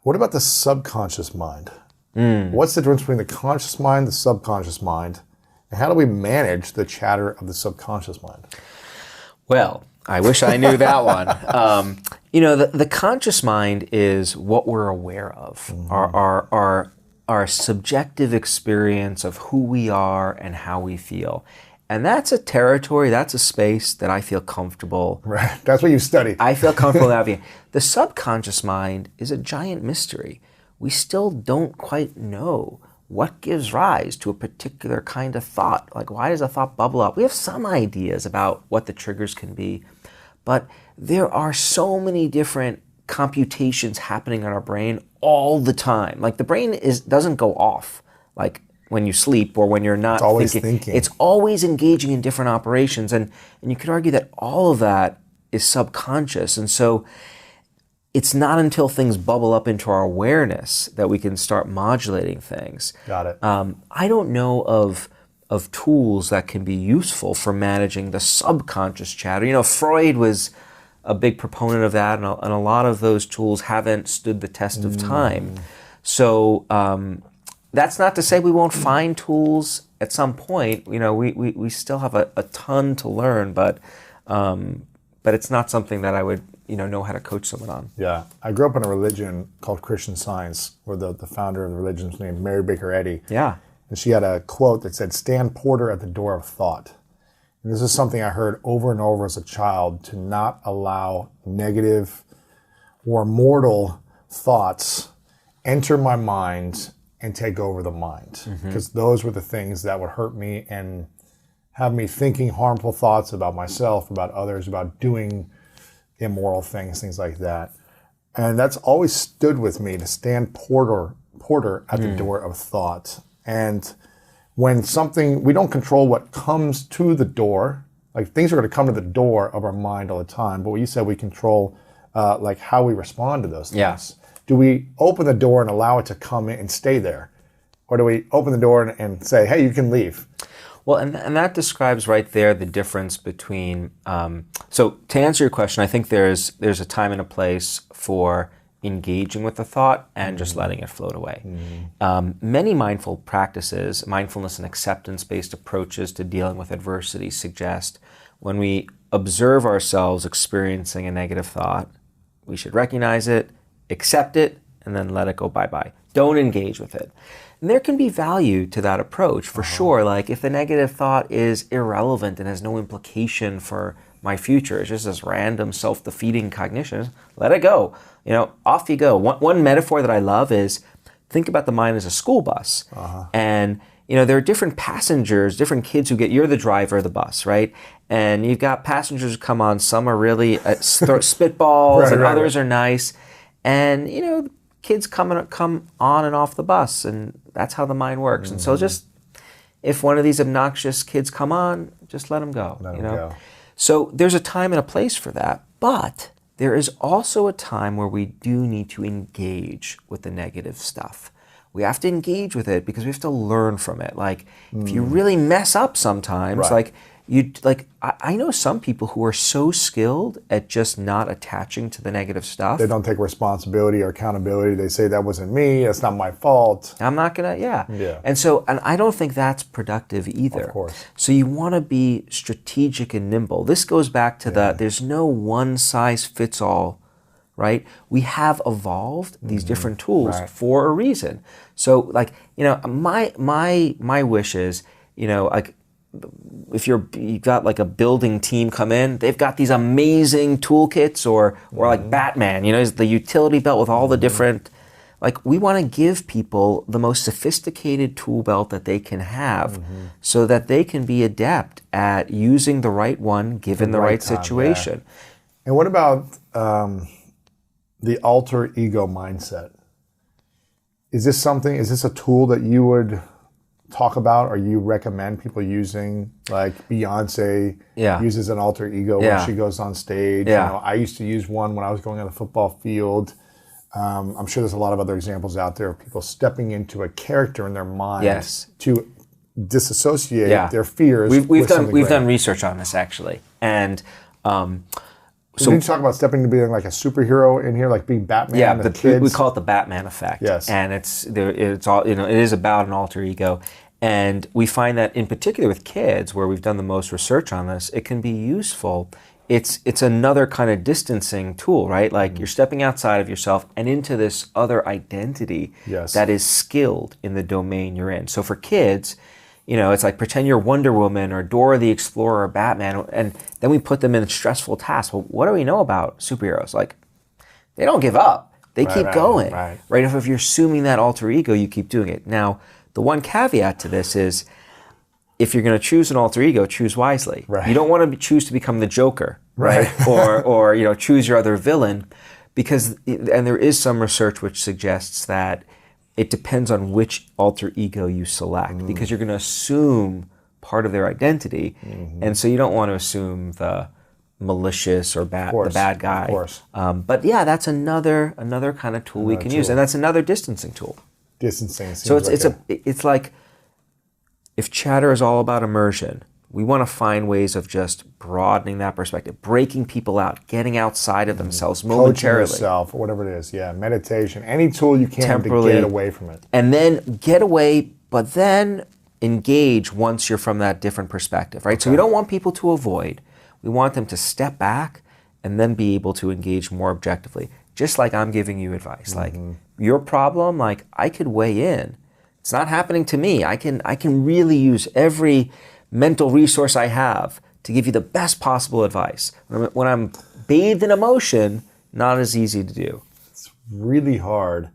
What about the subconscious mind? What's the difference between the conscious mind, the subconscious mind, and how do we manage the chatter of the subconscious mind? Well, I wish I knew that one. The conscious mind is what we're aware of, our subjective experience of who we are and how we feel. And that's a territory, that's a space that I feel comfortable. Right, that's what you studied. I feel comfortable navigating. The subconscious mind is a giant mystery. We still don't quite know what gives rise to a particular kind of thought. Like, why does a thought bubble up? We have some ideas about what the triggers can be, but there are so many different computations happening in our brain all the time. Like, the brain doesn't go off like when you sleep or when you're not it's always thinking. It's always engaging in different operations, and you could argue that all of that is subconscious. And so it's not until things bubble up into our awareness that we can start modulating things. Got it. I don't know of tools that can be useful for managing the subconscious chatter. Freud was a big proponent of that, and a lot of those tools haven't stood the test of time. So that's not to say we won't find tools at some point. We still have a ton to learn, but it's not something that I would know how to coach someone on. Yeah. I grew up in a religion called Christian Science, where the founder of the religion was named Mary Baker Eddy. Yeah. And she had a quote that said, "Stand porter at the door of thought." And this is something I heard over and over as a child, to not allow negative or mortal thoughts enter my mind and take over the mind. Because those were the things that would hurt me and have me thinking harmful thoughts about myself, about others, about doing immoral things like that. And that's always stood with me, to stand porter porter at the door of thought. And when something, we don't control what comes to the door, like things are going to come to the door of our mind all the time, but what you said, we control like how we respond to those things. Yeah. Do we open the door and allow it to come in and stay there? Or do we open the door and say, hey, you can leave? Well, and that describes right there the difference between, so to answer your question, I think there's a time and a place for engaging with the thought and just letting it float away. Many mindful practices, mindfulness and acceptance-based approaches to dealing with adversity suggest when we observe ourselves experiencing a negative thought, we should recognize it, accept it, and then let it go bye-bye. Don't engage with it. And there can be value to that approach for sure. Like if the negative thought is irrelevant and has no implication for my future, it's just this random self-defeating cognition, let it go. You know, off you go. One metaphor that I love is think about the mind as a school bus. And you know, there are different passengers, different kids you're the driver of the bus, right? And you've got passengers who come on, some are really spitballs and others are nice. And, you know, kids come on and off the bus, and that's how the mind works. And so just, if one of these obnoxious kids come on, just let them go. Let you them know? go. So there's a time and a place for that, but there is also a time where we do need to engage with the negative stuff. We have to engage with it because we have to learn from it. Like, if you really mess up sometimes, I know some people who are so skilled at just not attaching to the negative stuff. They don't take responsibility or accountability. They say that wasn't me, it's not my fault. I'm not gonna, yeah. And I don't think that's productive either. Of course. So you wanna be strategic and nimble. This goes back to there's no one size fits all, right? We have evolved these different tools for a reason. So like, you know, my wish is, you know, like, if you've got like a building team come in, they've got these amazing toolkits or like Batman, you know, the utility belt with all the different, like we want to give people the most sophisticated tool belt that they can have so that they can be adept at using the right one given the right time, situation. Yeah. And what about the alter ego mindset? Is this a tool that you would talk about or you recommend people using? Like Beyonce uses an alter ego when she goes on stage. You know, I used to use one when I was going on the football field. I'm sure there's a lot of other examples out there of people stepping into a character in their mind to disassociate their fears. We've done research on this actually, and so you talk about stepping into being like a superhero in here, like being Batman. Yeah, kids. we call it the Batman effect. Yes, and it's all, you know, it is about an alter ego, and we find that in particular with kids, where we've done the most research on this, it can be useful. It's another kind of distancing tool, right? Like you're stepping outside of yourself and into this other identity that is skilled in the domain you're in. So for kids, you know, it's like pretend you're Wonder Woman or Dora the Explorer or Batman, and then we put them in stressful tasks. Well, what do we know about superheroes? Like, they don't give up. They keep going. Right? If you're assuming that alter ego, you keep doing it. Now, the one caveat to this is, if you're going to choose an alter ego, choose wisely. You don't want to choose to become the Joker, right? or you know, choose your other villain, because, and there is some research which suggests that it depends on which alter ego you select, because you're going to assume part of their identity, and so you don't want to assume the malicious or the bad guy. Of course. But yeah, that's another kind of tool we can use, and that's another distancing tool. So it's like if chatter is all about immersion, we want to find ways of just broadening that perspective, breaking people out, getting outside of themselves momentarily. Coaching yourself, or whatever it is. Yeah, meditation, any tool you can to get away from it. And then get away, but then engage once you're from that different perspective, right? So we don't want people to avoid. We want them to step back and then be able to engage more objectively. Just like I'm giving you advice. Like, your problem, like, I could weigh in. It's not happening to me. I can really use every mental resource I have to give you the best possible advice. When I'm bathed in emotion, not as easy to do. It's really hard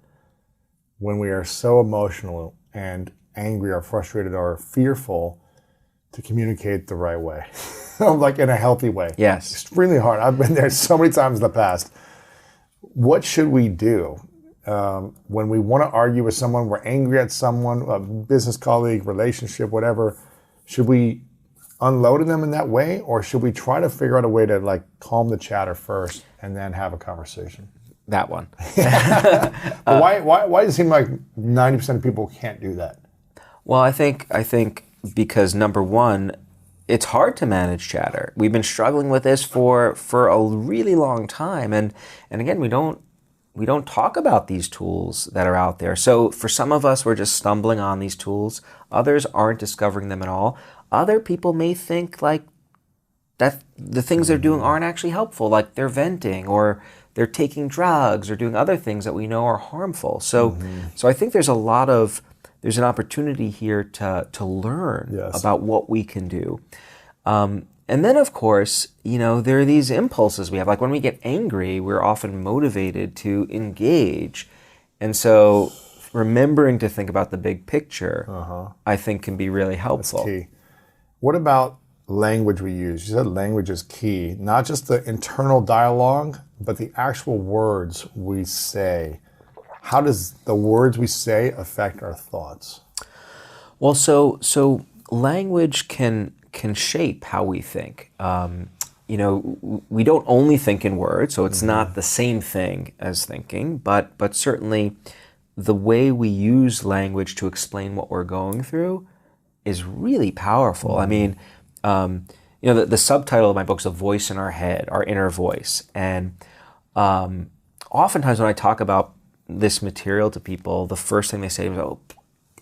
when we are so emotional and angry or frustrated or fearful to communicate the right way. Like in a healthy way. Yes. It's really hard. I've been there so many times in the past. What should we do? when we want to argue with someone, we're angry at someone, a business colleague, relationship, whatever, should we unload them in that way, or should we try to figure out a way to like calm the chatter first and then have a conversation? That one. But why does it seem like 90% of people can't do that? Well, I think because number one, it's hard to manage chatter. We've been struggling with this for a really long time, and again, we don't talk about these tools that are out there. So for some of us, we're just stumbling on these tools. Others aren't discovering them at all. Other people may think like that the things they're doing aren't actually helpful, like they're venting or they're taking drugs or doing other things that we know are harmful. So I think there's an opportunity here to learn about what we can do. And then, of course, there are these impulses we have. Like when we get angry, we're often motivated to engage. And so remembering to think about the big picture, I think can be really helpful. That's key. What about language we use? You said language is key. Not just the internal dialogue, but the actual words we say. How does the words we say affect our thoughts? Well, so language can shape how we think. We don't only think in words, so it's not the same thing as thinking, but certainly the way we use language to explain what we're going through is really powerful. I mean, the subtitle of my book is "The Voice in Our Head," our inner voice, and oftentimes when I talk about this material to people, the first thing they say is, "Oh,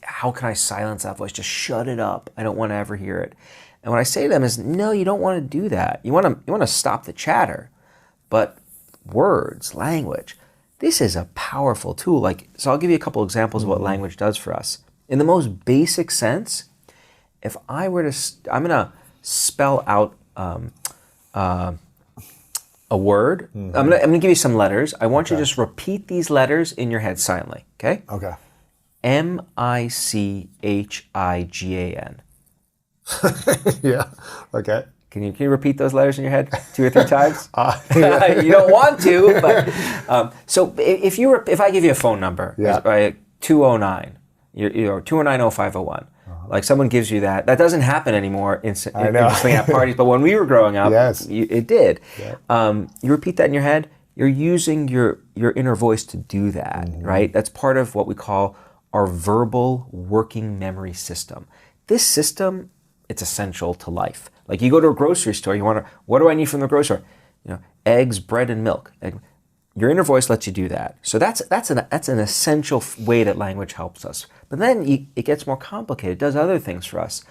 how can I silence that voice? Just shut it up. I don't want to ever hear it." And what I say to them is, no, you don't want to do that. You want to stop the chatter. But words, language, this is a powerful tool. So I'll give you a couple examples of what language does for us. In the most basic sense, if I were to, I'm going to spell out a word. I'm going to give you some letters. I want you to just repeat these letters in your head silently. Okay? Okay. M-I-C-H-I-G-A-N. Yeah. Okay. Can you repeat those letters in your head 2 or 3 times? You don't want to, but so if I give you a phone number, 209, 209-0501. Like someone gives you that doesn't happen anymore instantly at parties, but when we were growing up, it did. Yeah. You repeat that in your head, you're using your inner voice to do that, right? That's part of what we call our verbal working memory system. This system, it's essential to life. Like you go to a grocery store, you want to, what do I need from the grocery store? Eggs, bread, and milk. Your inner voice lets you do that. So that's an essential way that language helps us. But then it gets more complicated. It does other things for us.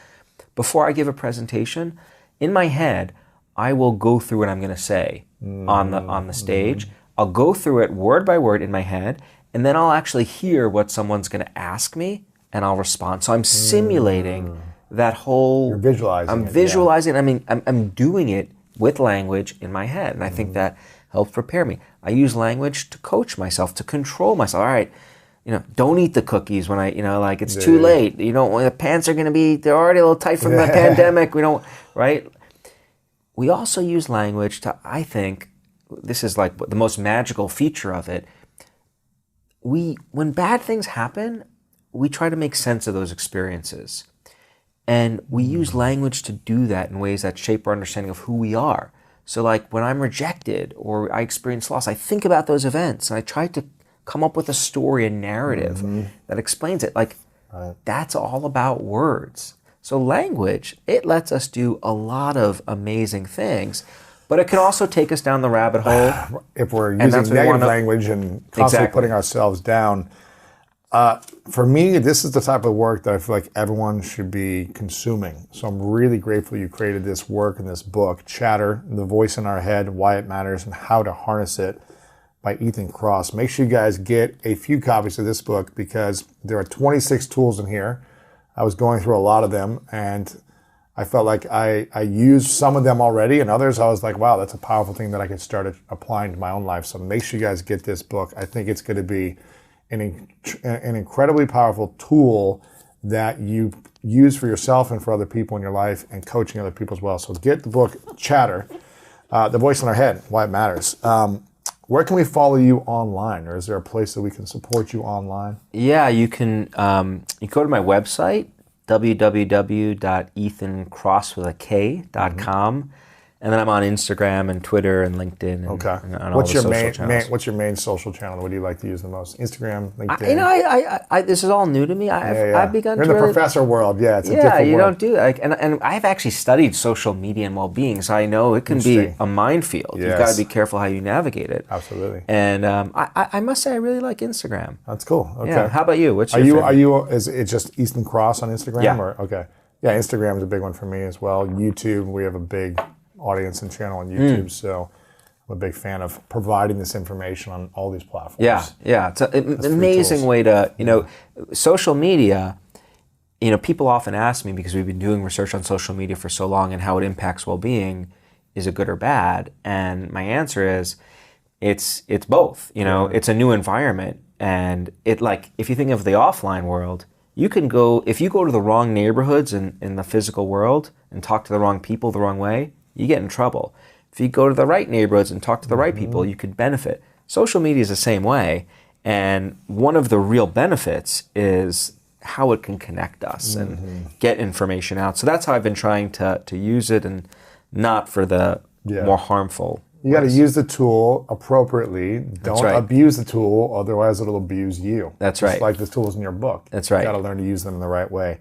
Before I give a presentation, in my head, I will go through what I'm going to say on the stage. I'll go through it word by word in my head, and then I'll actually hear what someone's going to ask me, and I'll respond. So I'm simulating that whole. You're visualizing. I'm visualizing. I mean, I'm doing it with language in my head, and I think that helps prepare me. I use language to coach myself, to control myself. All right, don't eat the cookies when it's too late. The pants are going to be, they're already a little tight from the pandemic. Right? We also use language to, I think, this is like the most magical feature of it. When bad things happen, we try to make sense of those experiences. And we use language to do that in ways that shape our understanding of who we are. So like when I'm rejected or I experience loss, I think about those events and I try to come up with a story, a narrative that explains it. That's all about words. So language, it lets us do a lot of amazing things, but it can also take us down the rabbit hole. If we're using negative language and constantly putting ourselves down. For me, this is the type of work that I feel like everyone should be consuming. So I'm really grateful you created this work and this book, Chatter, The Voice in Our Head, Why It Matters, and How to Harness It by Ethan Kross. Make sure you guys get a few copies of this book because there are 26 tools in here. I was going through a lot of them and I felt like I used some of them already and others I was like, wow, that's a powerful thing that I could start applying to my own life. So make sure you guys get this book. I think it's going to be an incredibly powerful tool that you use for yourself and for other people in your life and coaching other people as well. So get the book, Chatter, The Voice in Our Head, Why It Matters. Where can we follow you online, or is there a place that we can support you online? Yeah, you can go to my website, www.ethancross.com, and then I'm on Instagram and Twitter and LinkedIn and, Okay. and all the social channels. What's your main social channel? What do you like to use the most? Instagram, LinkedIn. This is all new to me. I've begun You're to in the really, professor world. Yeah, it's a yeah, different you world. don't do like, and I've actually studied social media and well-being, so I know it can be Interesting. a minefield. You've Yes. got to be careful how you navigate it. Absolutely. And I must say I really like Instagram. That's cool. Okay. Yeah. How about you? What's your Are favorite? you? Is it just Ethan Cross on Instagram? Yeah. Or okay. Yeah, Instagram is a big one for me as well. YouTube, we have a big audience and channel on YouTube, so I'm a big fan of providing this information on all these platforms. Yeah. It's an amazing tools. way to, social media, people often ask me, because we've been doing research on social media for so long and how it impacts well-being, is it good or bad? And my answer is, it's both. It's a new environment, and if you think of the offline world, if you go to the wrong neighborhoods in the physical world and talk to the wrong people the wrong way, you get in trouble. If you go to the right neighborhoods and talk to the right people, you could benefit. Social media is the same way, and one of the real benefits is how it can connect us and get information out. So that's how I've been trying to use it, and not for the more harmful. You got to use the tool appropriately. Don't right. abuse the tool, otherwise it'll abuse you. That's Just right. like the tools in your book. That's right. You got to learn to use them in the right way.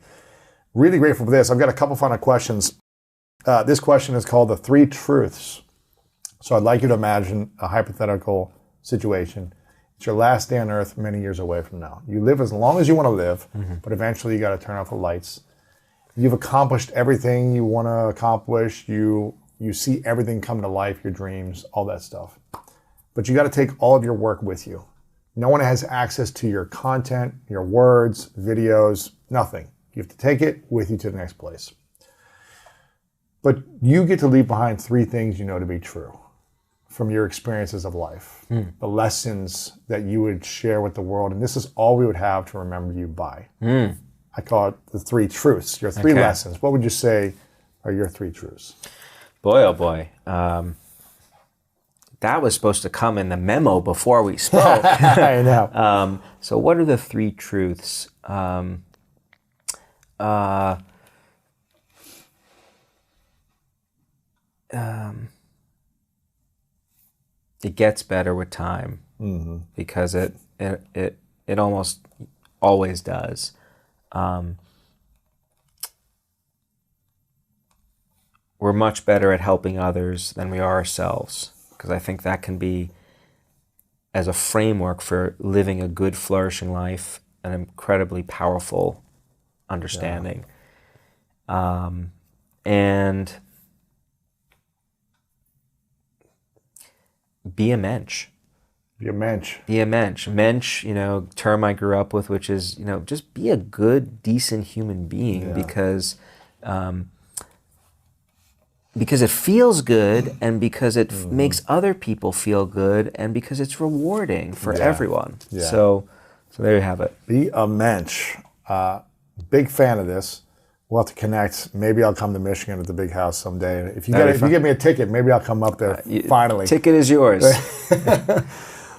Really grateful for this. I've got a couple final questions. This question is called the 3 truths. So I'd like you to imagine a hypothetical situation. It's your last day on earth many years away from now. You live as long as you want to live, but eventually you got to turn off the lights. You've accomplished everything you want to accomplish. You see everything come to life, your dreams, all that stuff. But you got to take all of your work with you. No one has access to your content, your words, videos, nothing. You have to take it with you to the next place. But you get to leave behind 3 things you know to be true from your experiences of life, the lessons that you would share with the world. And this is all we would have to remember you by. I call it the 3 truths, your 3 lessons. What would you say are your 3 truths? Boy, oh boy. That was supposed to come in the memo before we spoke. I know. So what are the 3 truths? It gets better with time, because it almost always does. We're much better at helping others than we are ourselves, because I think that can be, as a framework for living a good, flourishing life, an incredibly powerful understanding. And be a mensch. Be a mensch. Be a mensch. Mensch, term I grew up with, which is, just be a good, decent human being, because it feels good, and because it makes other people feel good, and because it's rewarding for everyone. Yeah. So there you have it. Be a mensch. Big fan of this. We'll have to connect. Maybe I'll come to Michigan at the big house someday. If you give me a ticket, maybe I'll come up there finally. Ticket is yours.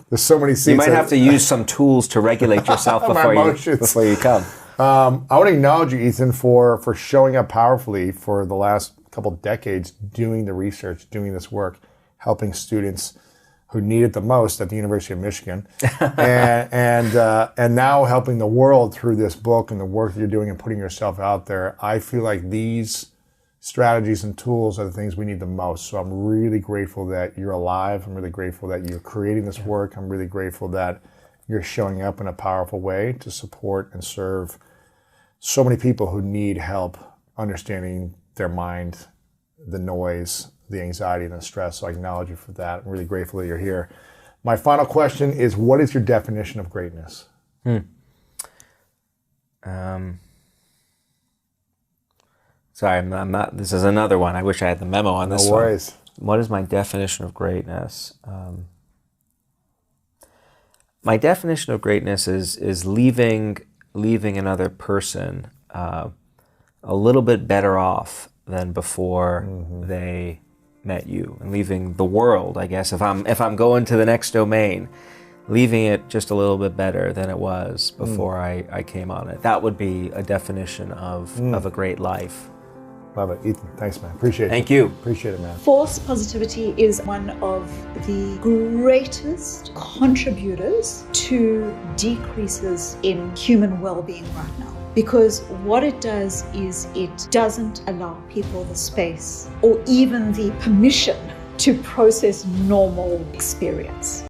There's so many seats. You might have to use some tools to regulate yourself before you come. I want to acknowledge you, Ethan, for showing up powerfully for the last couple decades, doing the research, doing this work, helping students who need it the most at the University of Michigan, and now helping the world through this book and the work that you're doing and putting yourself out there. I feel like these strategies and tools are the things we need the most. So I'm really grateful that you're alive. I'm really grateful that you're creating this work. I'm really grateful that you're showing up in a powerful way to support and serve so many people who need help understanding their mind, the noise, the anxiety, and the stress. So I acknowledge you for that. I'm really grateful that you're here. My final question is, what is your definition of greatness? Sorry, I'm not. This is another one. I wish I had the memo on this one. No worries. What is my definition of greatness? My definition of greatness is leaving another person a little bit better off than before they met you and leaving the world, I guess, if I'm going to the next domain, leaving it just a little bit better than it was before I came on it. That would be a definition of a great life. Love it. Ethan, thanks, man. Appreciate it. Thank you. Appreciate it, man. Force positivity is one of the greatest contributors to decreases in human well-being right now. Because what it does is it doesn't allow people the space or even the permission to process normal experience.